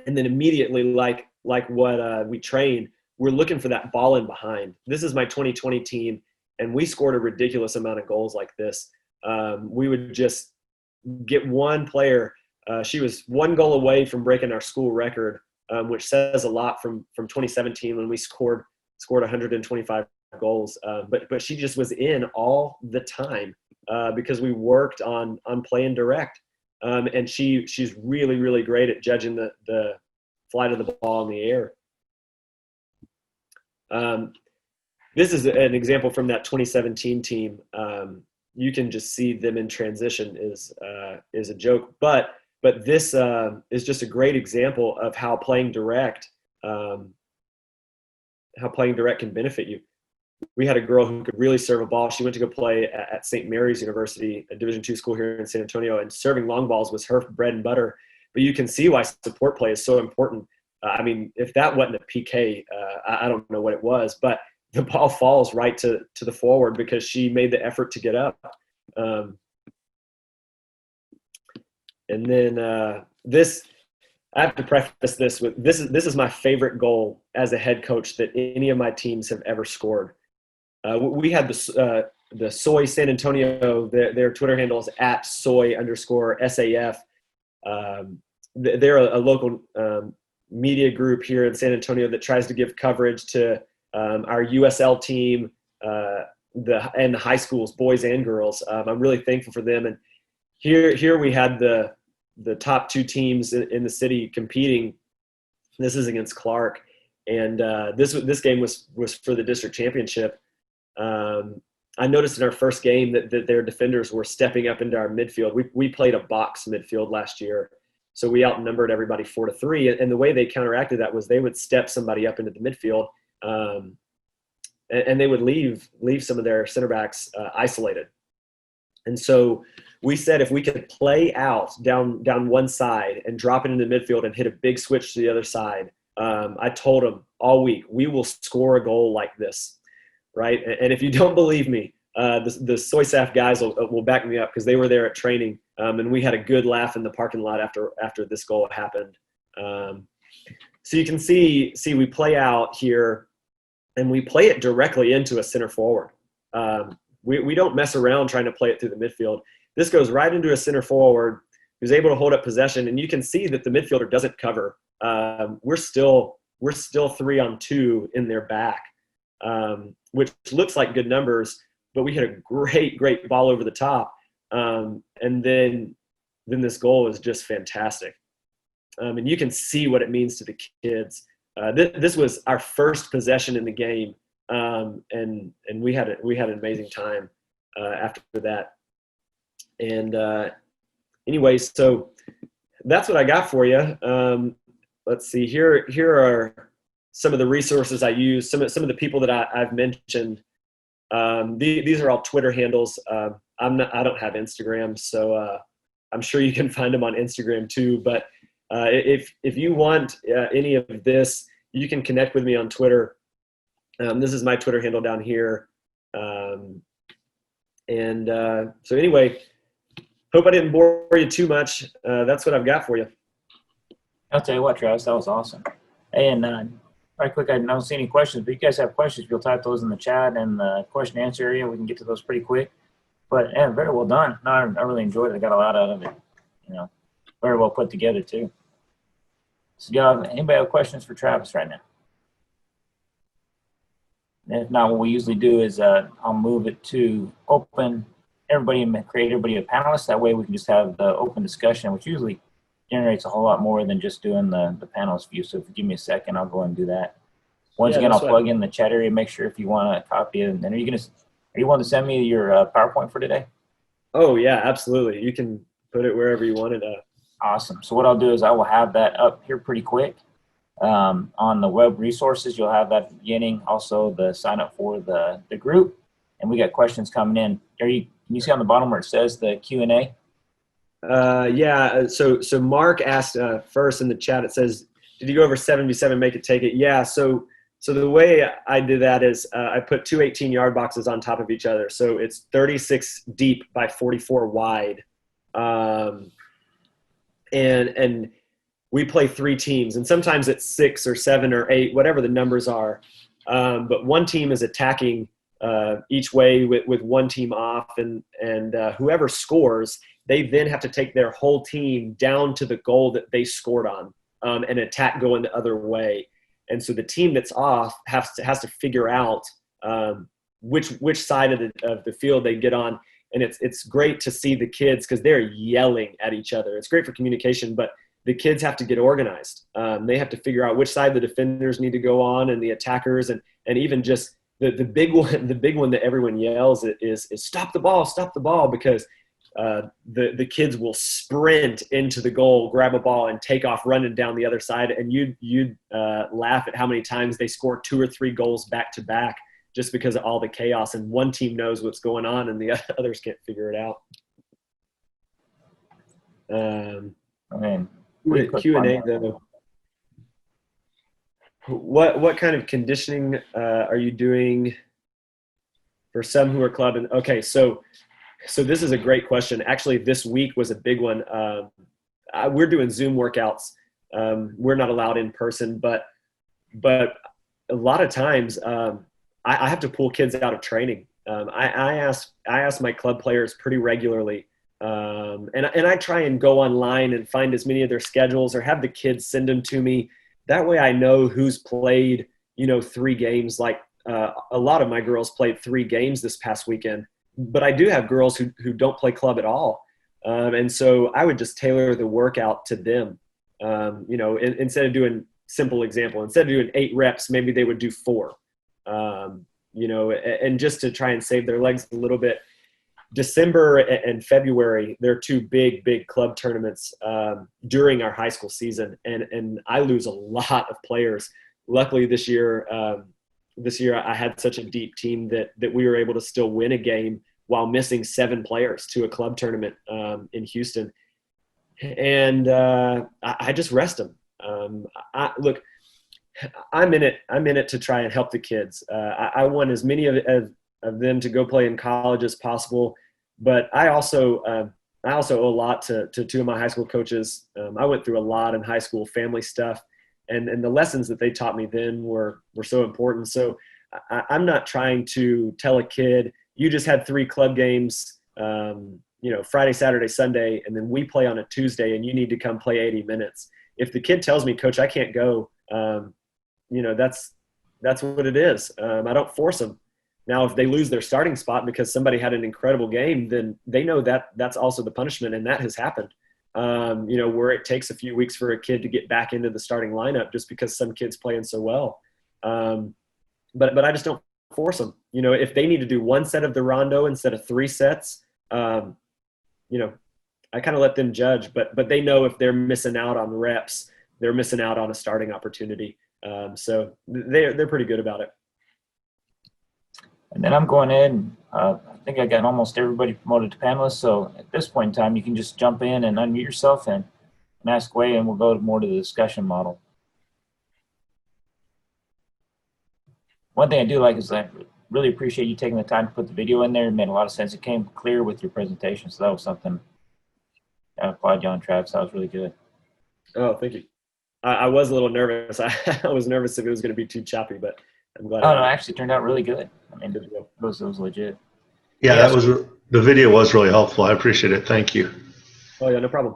A: and then immediately, like what we train, we're looking for that ball in behind. This is my 2020 team, and we scored a ridiculous amount of goals like this. We would just get one player. She was one goal away from breaking our school record, which says a lot from 2017 when we scored 125 goals. But she just was in all the time because we worked on playing direct. And she's really, really great at judging the flight of the ball in the air. This is an example from that 2017 team. You can just see them in transition is a joke, but this is just a great example of how playing direct can benefit you. We had a girl who could really serve a ball. She went to go play at St. Mary's University, a Division II school here in San Antonio, and serving long balls was her bread and butter. But you can see why support play is so important. I mean, if that wasn't a PK, I don't know what it was, but the ball falls right to the forward because she made the effort to get up. And then this, I have to preface this with this is my favorite goal as a head coach that any of my teams have ever scored. We had the Soy San Antonio, their Twitter handle is @soy_SAF. they're a local media group here in San Antonio that tries to give coverage to our USL team, and the high schools, boys and girls. I'm really thankful for them. And here we had the top two teams in the city competing. This is against Clark, and this game was for the district championship. I noticed in our first game that their defenders were stepping up into our midfield. We played a box midfield last year, so we outnumbered everybody 4-3. And the way they counteracted that was they would step somebody up into the midfield, and they would leave some of their center backs isolated. And so we said if we could play out down one side and drop it into the midfield and hit a big switch to the other side, I told them all week, we will score a goal like this, right? And if you don't believe me, the Soysaf guys will back me up because they were there at training, and we had a good laugh in the parking lot after this goal happened. So you can see we play out here, and we play it directly into a center forward. We don't mess around trying to play it through the midfield. This goes right into a center forward who's able to hold up possession, and you can see that the midfielder doesn't cover. We're still 3-on-2 in their back, which looks like good numbers, but we hit a great ball over the top, and then this goal is just fantastic. And you can see what it means to the kids. This was our first possession in the game, and we had an amazing time after that. And anyway, so that's what I got for you. Let's see. Here are some of the resources I use. Some of the people that I've mentioned. These are all Twitter handles. I don't have Instagram, so I'm sure you can find them on Instagram too. But if you want any of this, you can connect with me on Twitter. This is my Twitter handle down here. So anyway, hope I didn't bore you too much. That's what I've got for you.
B: I'll tell you what, Travis, that was awesome. And right quick, I don't see any questions, but you guys have questions, you'll type those in the chat and the question and answer area. We can get to those pretty quick. But yeah, very well done. No, I really enjoyed it. I got a lot out of it. Very well put together too. So anybody have questions for Travis right now? And if not, what we usually do is I'll move it to open everybody and create everybody a panelist. That way we can just have the open discussion, which usually generates a whole lot more than just doing the panelist view. So if you give me a second, I'll go and do that. Once again, I'll plug in the chat area, make sure if you want a copy of it. And are you want to send me your PowerPoint for today?
A: Oh yeah, absolutely. You can put it wherever you want it.
B: Awesome. So what I'll do is I will have that up here pretty quick. On the web resources, you'll have that at the beginning. Also, the sign up for the group, and we got questions coming in. Can you see on the bottom where it says the Q&A?
A: Yeah. So Mark asked first in the chat. It says, "Did you go over 7v7? Make it take it." Yeah. So the way I did that is I put two 18-yard boxes on top of each other. So it's 36 deep by 44 wide, and we play 3 teams, and sometimes it's 6 or 7 or 8, whatever the numbers are. But one team is attacking each way with one team off, and whoever scores, they then have to take their whole team down to the goal that they scored on, and attack going the other way. And so the team that's off has to figure out which side of the field they get on. And it's great to see the kids because they're yelling at each other. It's great for communication, but the kids have to get organized. They have to figure out which side the defenders need to go on and the attackers, and even just the big one that everyone yells is stop the ball, because the kids will sprint into the goal, grab a ball, and take off running down the other side. And you'd laugh at how many times they score 2 or 3 goals back to back just because of all the chaos, and one team knows what's going on and the others can't figure it out. Q&A though. What kind of conditioning are you doing for some who are clubbing? Okay, so this is a great question. Actually, this week was a big one. We're doing Zoom workouts. We're not allowed in person, but a lot of times I have to pull kids out of training. I ask my club players pretty regularly, And I try and go online and find as many of their schedules or have the kids send them to me. That way I know who's played, 3 games. Like a lot of my girls played 3 games this past weekend, but I do have girls who don't play club at all. And so I would just tailor the workout to them. Instead of doing simple example, instead of doing 8 reps, maybe they would do 4, and just to try and save their legs a little bit. December and February, they're 2 big club tournaments during our high school season, and I lose a lot of players. Luckily this year I had such a deep team that we were able to still win a game while missing 7 players to a club tournament in Houston. And I just rest them. Look, I'm in it to try and help the kids. I want as many of them to go play in college as possible. But I also owe a lot to 2 of my high school coaches. I went through a lot in high school, family stuff, and the lessons that they taught me then were so important. So I'm not trying to tell a kid, you just had 3 club games, Friday, Saturday, Sunday, and then we play on a Tuesday and you need to come play 80 minutes. If the kid tells me, Coach, I can't go, that's what it is. I don't force them. Now, if they lose their starting spot because somebody had an incredible game, then they know that that's also the punishment, and that has happened. Where it takes a few weeks for a kid to get back into the starting lineup just because some kid's playing so well. But I just don't force them. If they need to do 1 set of the rondo instead of 3 sets, I kind of let them judge. But they know if they're missing out on reps, they're missing out on a starting opportunity. So they're pretty good about it.
B: And then I'm going in. I think I got almost everybody promoted to panelists. So at this point in time, you can just jump in and unmute yourself and ask away, and we'll go more to the discussion model. One thing I do like is I really appreciate you taking the time to put the video in there. It made a lot of sense. It came clear with your presentation. So that was something I applaud you on, Travis. That was really good.
A: Oh, thank you. I was a little nervous. I was nervous if it was going to be too choppy, but I'm glad.
B: Oh, no, it actually turned out really good. I mean, it was legit.
C: Yeah, the video was really helpful. I appreciate it. Thank you.
A: Oh, yeah, no problem.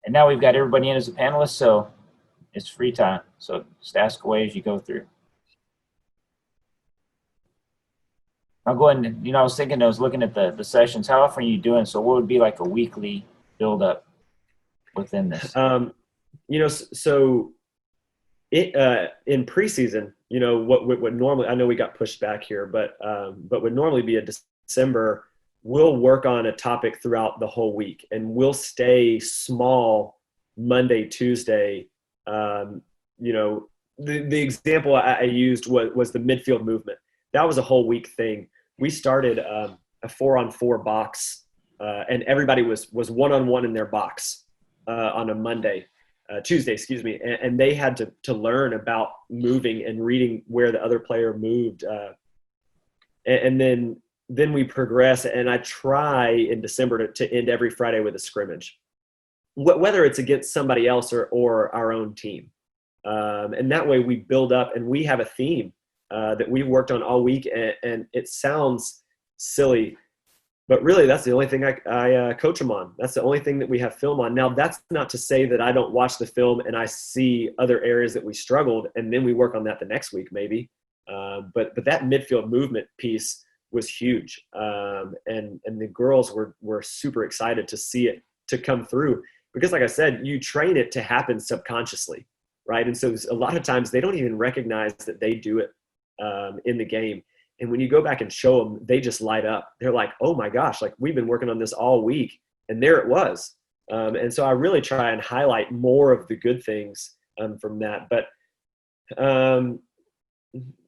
B: And now we've got everybody in as a panelist, so it's free time. So just ask away as you go through. I'll go ahead and, I was looking at the sessions. How often are you doing? So what would be like a weekly build-up within this?
A: So it in preseason, what normally, I know we got pushed back here, but would normally be a December, we'll work on a topic throughout the whole week, and we'll stay small Monday, Tuesday. The example I used was the midfield movement. That was a whole week thing. We started a 4-on-4 box, and everybody was one-on-one in their box on a Tuesday, excuse me, and they had to learn about moving and reading where the other player moved, and then we progress. And I try in December to end every Friday with a scrimmage, whether it's against somebody else or our own team, and that way we build up and we have a theme that we've worked on all week. And it sounds silly, but really, that's the only thing I coach them on. That's the only thing that we have film on. Now, that's not to say that I don't watch the film and I see other areas that we struggled, and then we work on that the next week maybe. But that midfield movement piece was huge, and the girls were super excited to see it to come through, because, like I said, you train it to happen subconsciously, right? And so a lot of times they don't even recognize that they do it in the game. And when you go back and show them, they just light up. They're like, oh my gosh, like we've been working on this all week, and there it was. And so I really try and highlight more of the good things from that. But,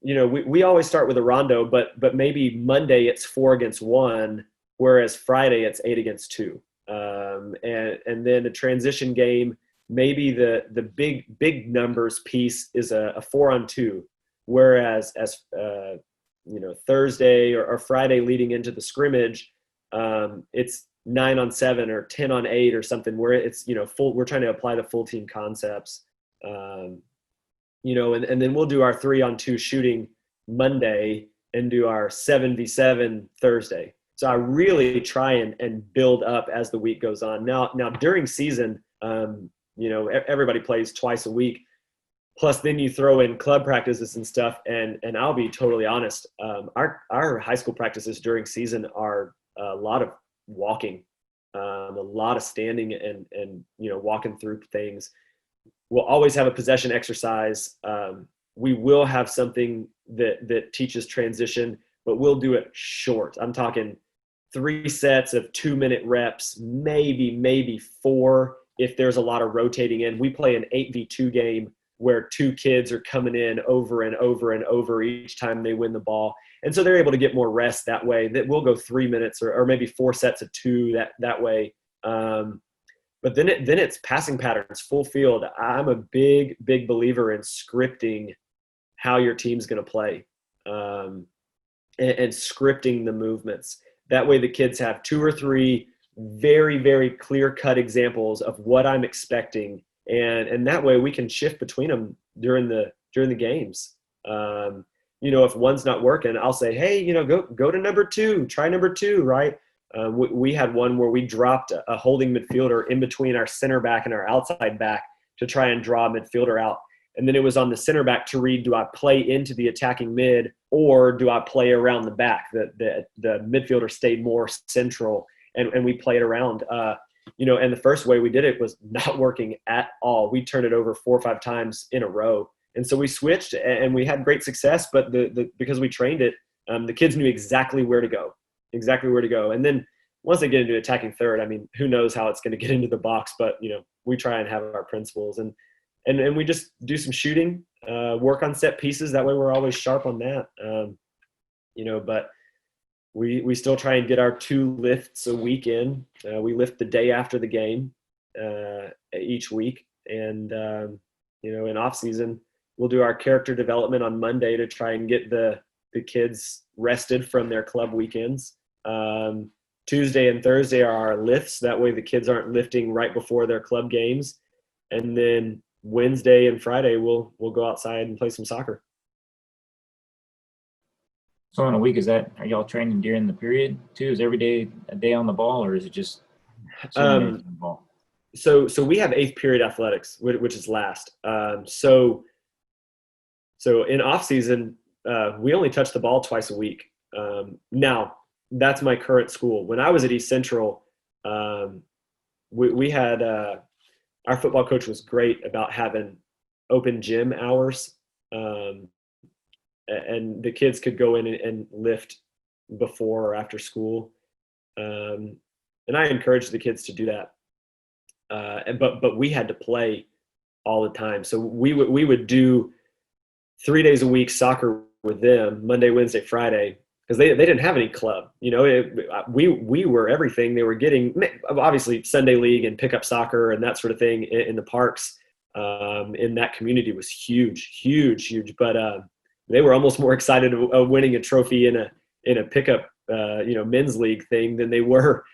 A: we always start with a rondo, but maybe Monday it's 4 against 1, whereas Friday it's 8 against 2. And then a transition game, maybe the big numbers piece is a 4-on-2, whereas Thursday or Friday leading into the scrimmage, it's 9-on-7 or 10-on-8 or something, where it's, full, we're trying to apply the full team concepts, and then we'll do our 3-on-2 shooting Monday and do our 7v7 Thursday. So I really try and build up as the week goes on. Now during season, everybody plays twice a week. Plus, then you throw in club practices and stuff. And I'll be totally honest. Our high school practices during season are a lot of walking, a lot of standing and walking through things. We'll always have a possession exercise. We will have something that teaches transition, but we'll do it short. I'm talking 3 sets of 2-minute reps, maybe 4 if there's a lot of rotating in. We play an 8v2 game where 2 kids are coming in over and over and over each time they win the ball. And so they're able to get more rest that way. That we'll go 3 minutes or maybe 4 sets of 2 that way. But then it's passing patterns, full field. I'm a big believer in scripting how your team's going to play and scripting the movements. That way the kids have 2 or 3 very, very clear-cut examples of what I'm expecting. And that way we can shift between them during the games. If one's not working, I'll say, hey, go to number 2, try number 2, right? We had one where we dropped a holding midfielder in between our center back and our outside back to try and draw a midfielder out. And then it was on the center back to read, do I play into the attacking mid or do I play around the back? The midfielder stayed more central and we played around. And the first way we did it was not working at all. We turned it over 4 or 5 times in a row. And so we switched and we had great success, but because we trained it, the kids knew exactly where to go. And then once they get into attacking third, I mean, who knows how it's going to get into the box, but we try and have our principles and we just do some shooting, work on set pieces. That way we're always sharp on that. But we still try and get our 2 lifts a week in. We lift the day after the game each week. And, in off season, we'll do our character development on Monday to try and get the kids rested from their club weekends. Tuesday and Thursday are our lifts. That way the kids aren't lifting right before their club games. And then Wednesday and Friday, we'll go outside and play some soccer.
B: So in a week, are y'all training during the period too? Is every day a day on the ball, or is it just on the ball?
A: So we have 8th period athletics, which is last. So in off season, we only touch the ball twice a week. Now that's my current school. When I was at East Central, we had our football coach was great about having open gym hours. And the kids could go in and lift before or after school. And I encouraged the kids to do that. But we had to play all the time. So we would do 3 days a week soccer with them, Monday, Wednesday, Friday, because they didn't have any club. We were everything. They were getting, obviously, Sunday league and pickup soccer and that sort of thing in the parks in that community was huge. But they were almost more excited of winning a trophy in a pickup, men's league thing than they were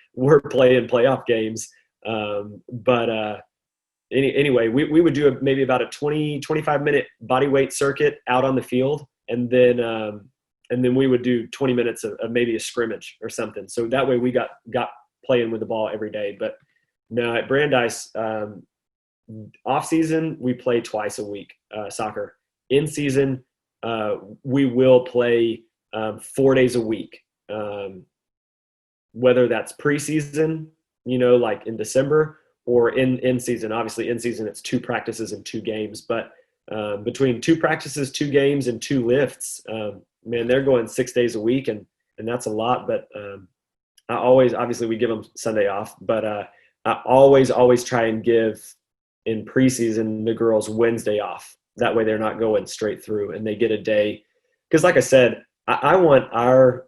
A: playing playoff games. Anyway, we would do maybe about a 20-25 minute body weight circuit out on the field, and then we would do 20 minutes of maybe a scrimmage or something. So that way we got playing with the ball every day. But no, at Brandeis, off season we play twice a week soccer. In season, we will play 4 days a week, whether that's preseason, like in December, or in season. Obviously, in season it's 2 practices and 2 games. But between 2 practices, 2 games, and 2 lifts, man, they're going 6 days a week, and that's a lot. But obviously we give them Sunday off, but I always try and give in preseason the girls Wednesday off. That way they're not going straight through and they get a day. Because like I said, I want our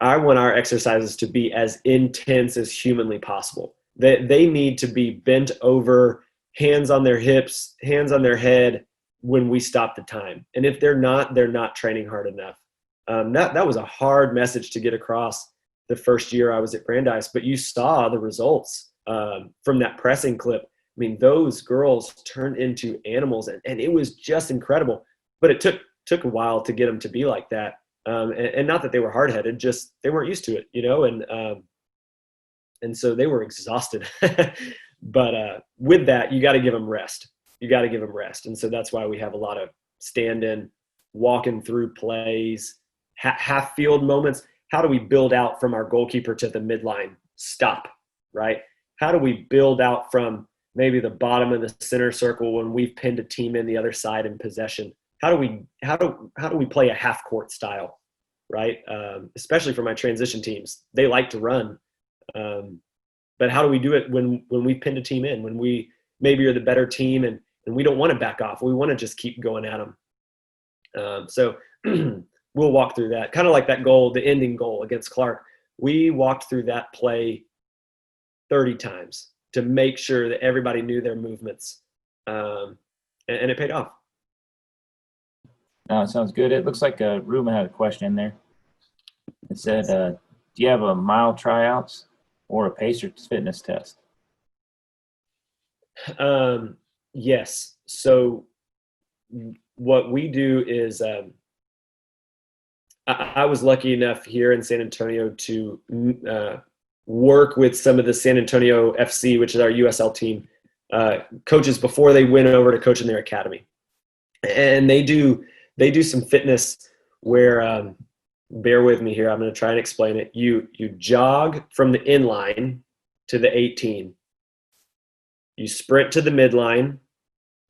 A: exercises to be as intense as humanly possible. They need to be bent over, hands on their hips, hands on their head when we stop the time. And if they're not training hard enough. That was a hard message to get across the first year I was at Brandeis, but you saw the results from that pressing clip. I mean, those girls turned into animals, and it was just incredible. But it took a while to get them to be like that. And not that they were hard-headed, just they weren't used to it, and so they were exhausted. But with that, you got to give them rest. And so that's why we have a lot of stand-in, walking through plays, half field moments. How do we build out from our goalkeeper to the midline? Stop, right? How do we build out from maybe the bottom of the center circle when we've pinned a team in the other side in possession? How do we play a half court style, right? Especially for my transition teams, they like to run. But how do we do it when we pinned a team in, when we maybe are the better team and we don't want to back off. We want to just keep going at them. So we'll walk through that. Kind of like that goal, the ending goal against Clark. We walked through that play 30 times to make sure that everybody knew their movements. And it paid off.
B: No, it sounds good. It looks like Ruben had a question in there. It said, do you have a mile tryouts or a pacer fitness test?
A: Yes. So what we do is I was lucky enough here in San Antonio to work with some of the San Antonio FC, which is our USL team, coaches before they went over to coach in their academy. And they do some fitness where, bear with me here, I'm going to try and explain it. You jog from the inline to the 18. You sprint to the midline,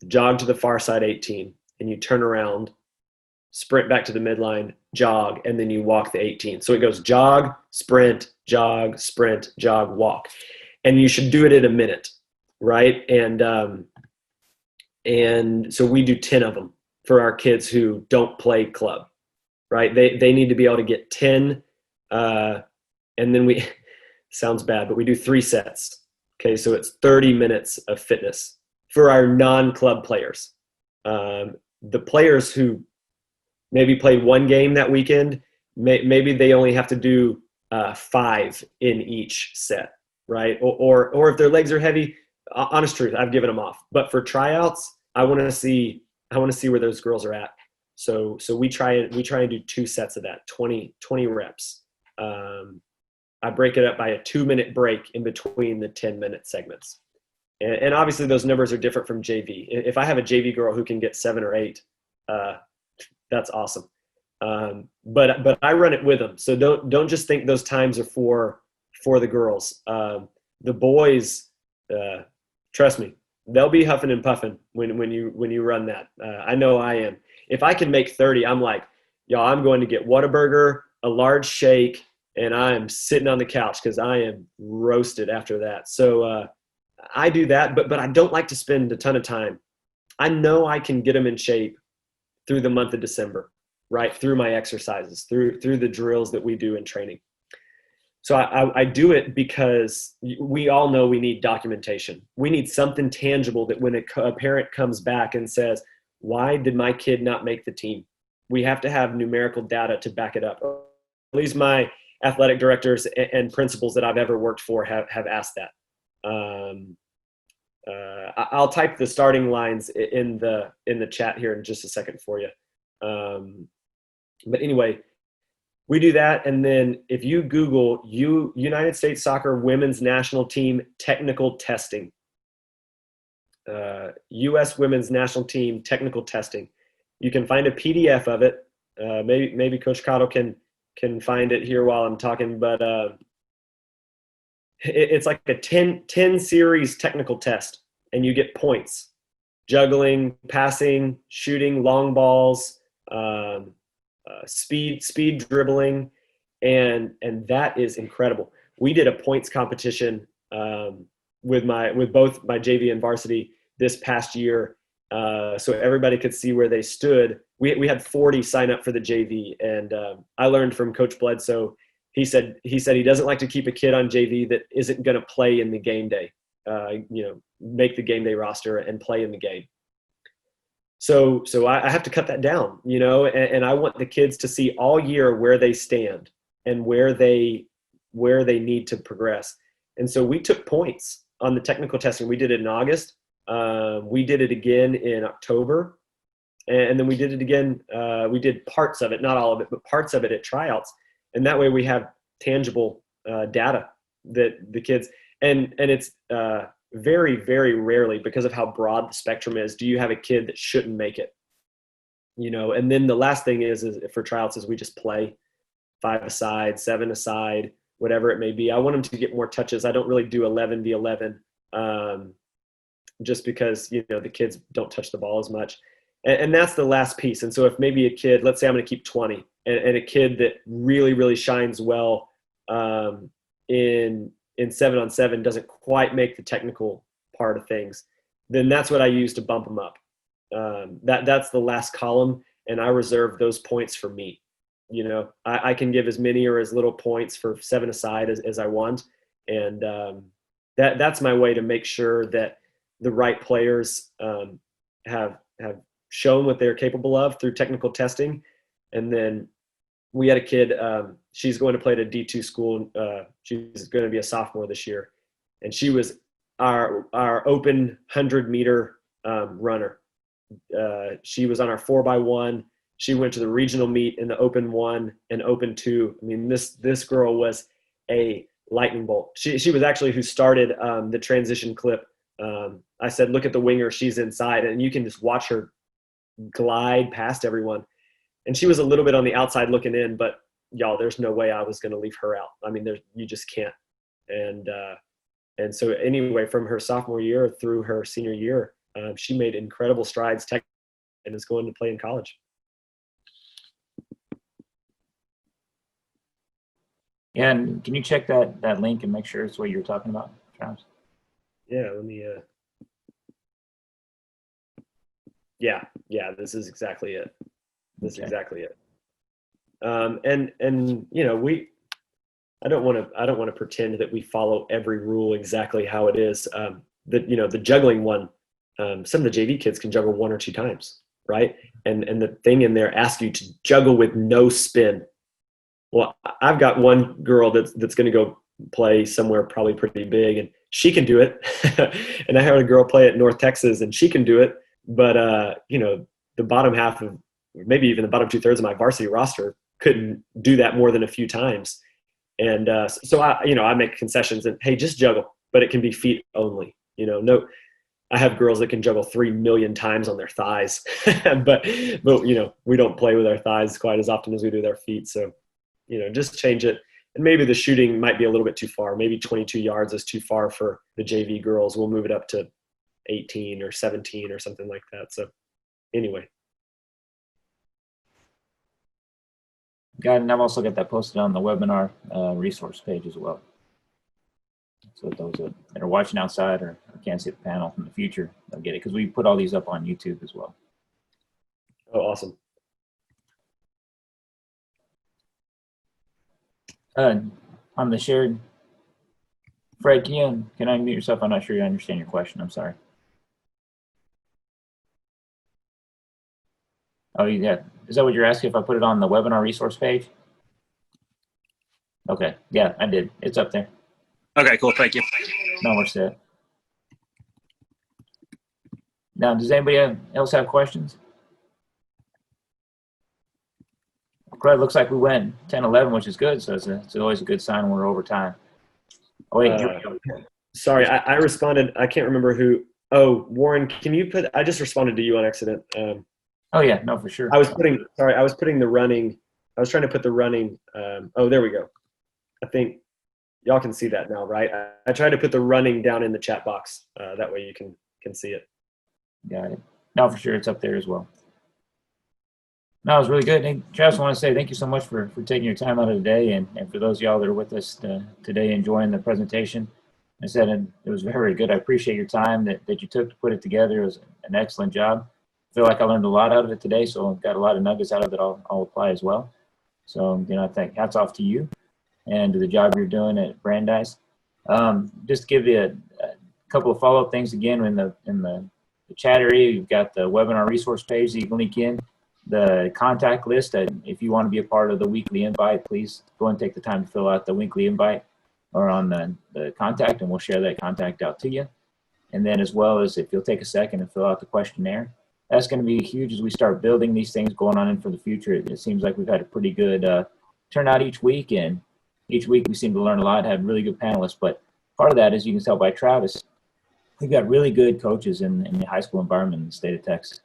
A: jog to the far side 18, and you turn around, sprint back to the midline, jog, and then you walk the 18. So it goes jog, sprint, jog, walk. And you should do it in a minute, right? And so we do 10 of them for our kids who don't play club, right? They need to be able to get 10, and then we, sounds bad, but we do 3 sets. Okay, so it's 30 minutes of fitness for our non-club players. The players who maybe played 1 game that weekend, maybe they only have to do 5 in each set, right? Or if their legs are heavy, honest truth, I've given them off. But for tryouts, I want to see where those girls are at. So we try and do 2 sets of that, 20 reps. I break it up by a 2-minute break in between the 10-minute segments. And obviously those numbers are different from JV. If I have a JV girl who can get 7 or 8, that's awesome. But I run it with them. So don't just think those times are for the girls. The boys, trust me, they'll be huffing and puffing when you run that. I know I am. If I can make 30, I'm like, y'all, I'm going to get Whataburger, a large shake, and I am sitting on the couch because I am roasted after that. So I do that, but I don't like to spend a ton of time. I know I can get them in shape through the month of December, right? Through my exercises, through the drills that we do in training. So I do it because we all know we need documentation. We need something tangible that when a parent comes back and says, why did my kid not make the team? We have to have numerical data to back it up. At least my athletic directors and principals that I've ever worked for have asked that. I'll type the starting lines in the chat here in just a second for you. But anyway, we do that, and then if you Google United States Soccer Women's National Team Technical Testing, U.S. Women's National Team Technical Testing, you can find a PDF of it. Maybe Coach Cottle can find it here while I'm talking, but it's like a 10 series technical test, and you get points: juggling, passing, shooting, long balls, speed dribbling, and that is incredible. We did a points competition with both my JV and varsity this past year, so everybody could see where they stood. We had 40 sign up for the JV, and I learned from Coach Bledsoe. He said he doesn't like to keep a kid on JV that isn't going to play in the game day, make the game day roster and play in the game. So I have to cut that down, and I want the kids to see all year where they stand and where they need to progress. And so we took points on the technical testing. We did it in August. We did it again in October. And then we did it again. We did parts of it, not all of it, but parts of it at tryouts. And that way we have tangible data that the kids, and it's very, very rarely, because of how broad the spectrum is, do you have a kid that shouldn't make it? And then the last thing is for tryouts is we just play 5 aside, 7 aside, whatever it may be. I want them to get more touches. I don't really do 11v11 just because, the kids don't touch the ball as much. And that's the last piece. And so if maybe a kid, let's say I'm going to keep 20, and a kid that really, really shines well in 7-on-7 doesn't quite make the technical part of things, then that's what I use to bump them up. That's the last column, and I reserve those points for me. I can give as many or as little points for 7 aside as I want. And that's my way to make sure that the right players have shown what they're capable of through technical testing. And then we had a kid, she's going to play at a D2 school. She's going to be a sophomore this year. And she was our open 100-meter runner. She was on our 4x1. She went to the regional meet in the open 1 and open 2. I mean, this girl was a lightning bolt. She was actually who started the transition clip. I said, look at the winger, she's inside, and you can just watch her glide past everyone. And she was a little bit on the outside looking in, but y'all, there's no way I was going to leave her out. I mean, you just can't. And so anyway, from her sophomore year through her senior year, she made incredible strides and is going to play in college.
B: Yeah, and can you check that link and make sure it's what you're talking about, Travis?
A: Yeah, let me. Yeah, this is exactly it. This is exactly it. And I don't want to pretend that we follow every rule exactly how it is. The juggling one, some of the JV kids can juggle 1 or 2 times, right? And the thing in there asks you to juggle with no spin. Well, I've got one girl that's going to go play somewhere probably pretty big, and she can do it. And I had a girl play at North Texas, and she can do it. But the bottom half of, maybe even the bottom 2/3 of my varsity roster couldn't do that more than a few times. And so I make concessions and, hey, just juggle, but it can be feet only. No, I have girls that can juggle 3 million times on their thighs, but we don't play with our thighs quite as often as we do with our feet. So, just change it. And maybe the shooting might be a little bit too far. Maybe 22 yards is too far for the JV girls. We'll move it up to 18 or 17 or something like that. So anyway.
B: Got it. And I've also got that posted on the webinar resource page as well. So those that are watching outside or can't see the panel in the future, they'll get it, because we put all these up on YouTube as well.
A: Oh, awesome.
B: On the shared, Fred, can you unmute yourself? I'm not sure you understand your question. I'm sorry. Oh, yeah. Is that what you're asking, if I put it on the webinar resource page? Okay. Yeah, I did. It's up there.
D: Okay, cool. Thank you.
B: No, we're set. Now, does anybody else have questions? It looks like we went 10-11, which is good. So it's always a good sign when we're over time. Oh, wait. Here we go.
A: Sorry, I responded. I can't remember who. Oh, Warren, can you put? I just responded to you on accident.
B: Oh yeah, no, for sure.
A: I was putting the running. I was trying to put the running. Oh, there we go. I think y'all can see that now, right? I tried to put the running down in the chat box. That way you can see it.
B: Got it. No, for sure, it's up there as well. No, it was really good. Hey, Travis, I want to say thank you so much for taking your time out of the day, and for those of y'all that are with us today enjoying the presentation. I said it was very good. I appreciate your time that you took to put it together. It was an excellent job. I feel like I learned a lot out of it today, so I've got a lot of nuggets out of it I'll apply as well. So, I think hats off to you and to the job you're doing at Brandeis. Just to give you a couple of follow-up things again in the chat area, you've got the webinar resource page that you can link in. The contact list, if you want to be a part of the weekly invite, please go and take the time to fill out the weekly invite or on the contact, and we'll share that contact out to you. And then as well as if you'll take a second and fill out the questionnaire, that's going to be huge as we start building these things going on in for the future. It seems like we've had a pretty good turnout each week, and each week we seem to learn a lot, had really good panelists. But part of that, as you can tell by Travis, we've got really good coaches in the high school environment in the state of Texas.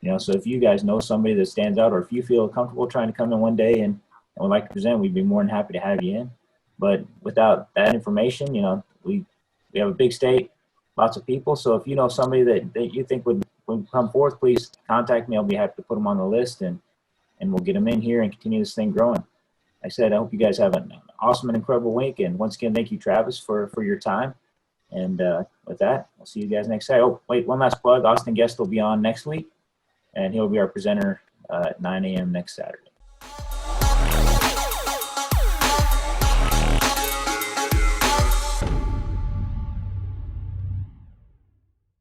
B: You know, so if you guys know somebody that stands out, or if you feel comfortable trying to come in one day and would like to present, we'd be more than happy to have you in. But without that information, you know, we have a big state, lots of people. So if you know somebody that you think would come forth, please contact me. I'll be happy to put them on the list, and we'll get them in here and continue this thing growing. Like I said, I hope you guys have an awesome and incredible week. And once again, thank you, Travis, for your time. And with that, we'll see you guys next Saturday. Oh, wait, one last plug. Austin Guest will be on next week, and he'll be our presenter at 9 a.m. next Saturday.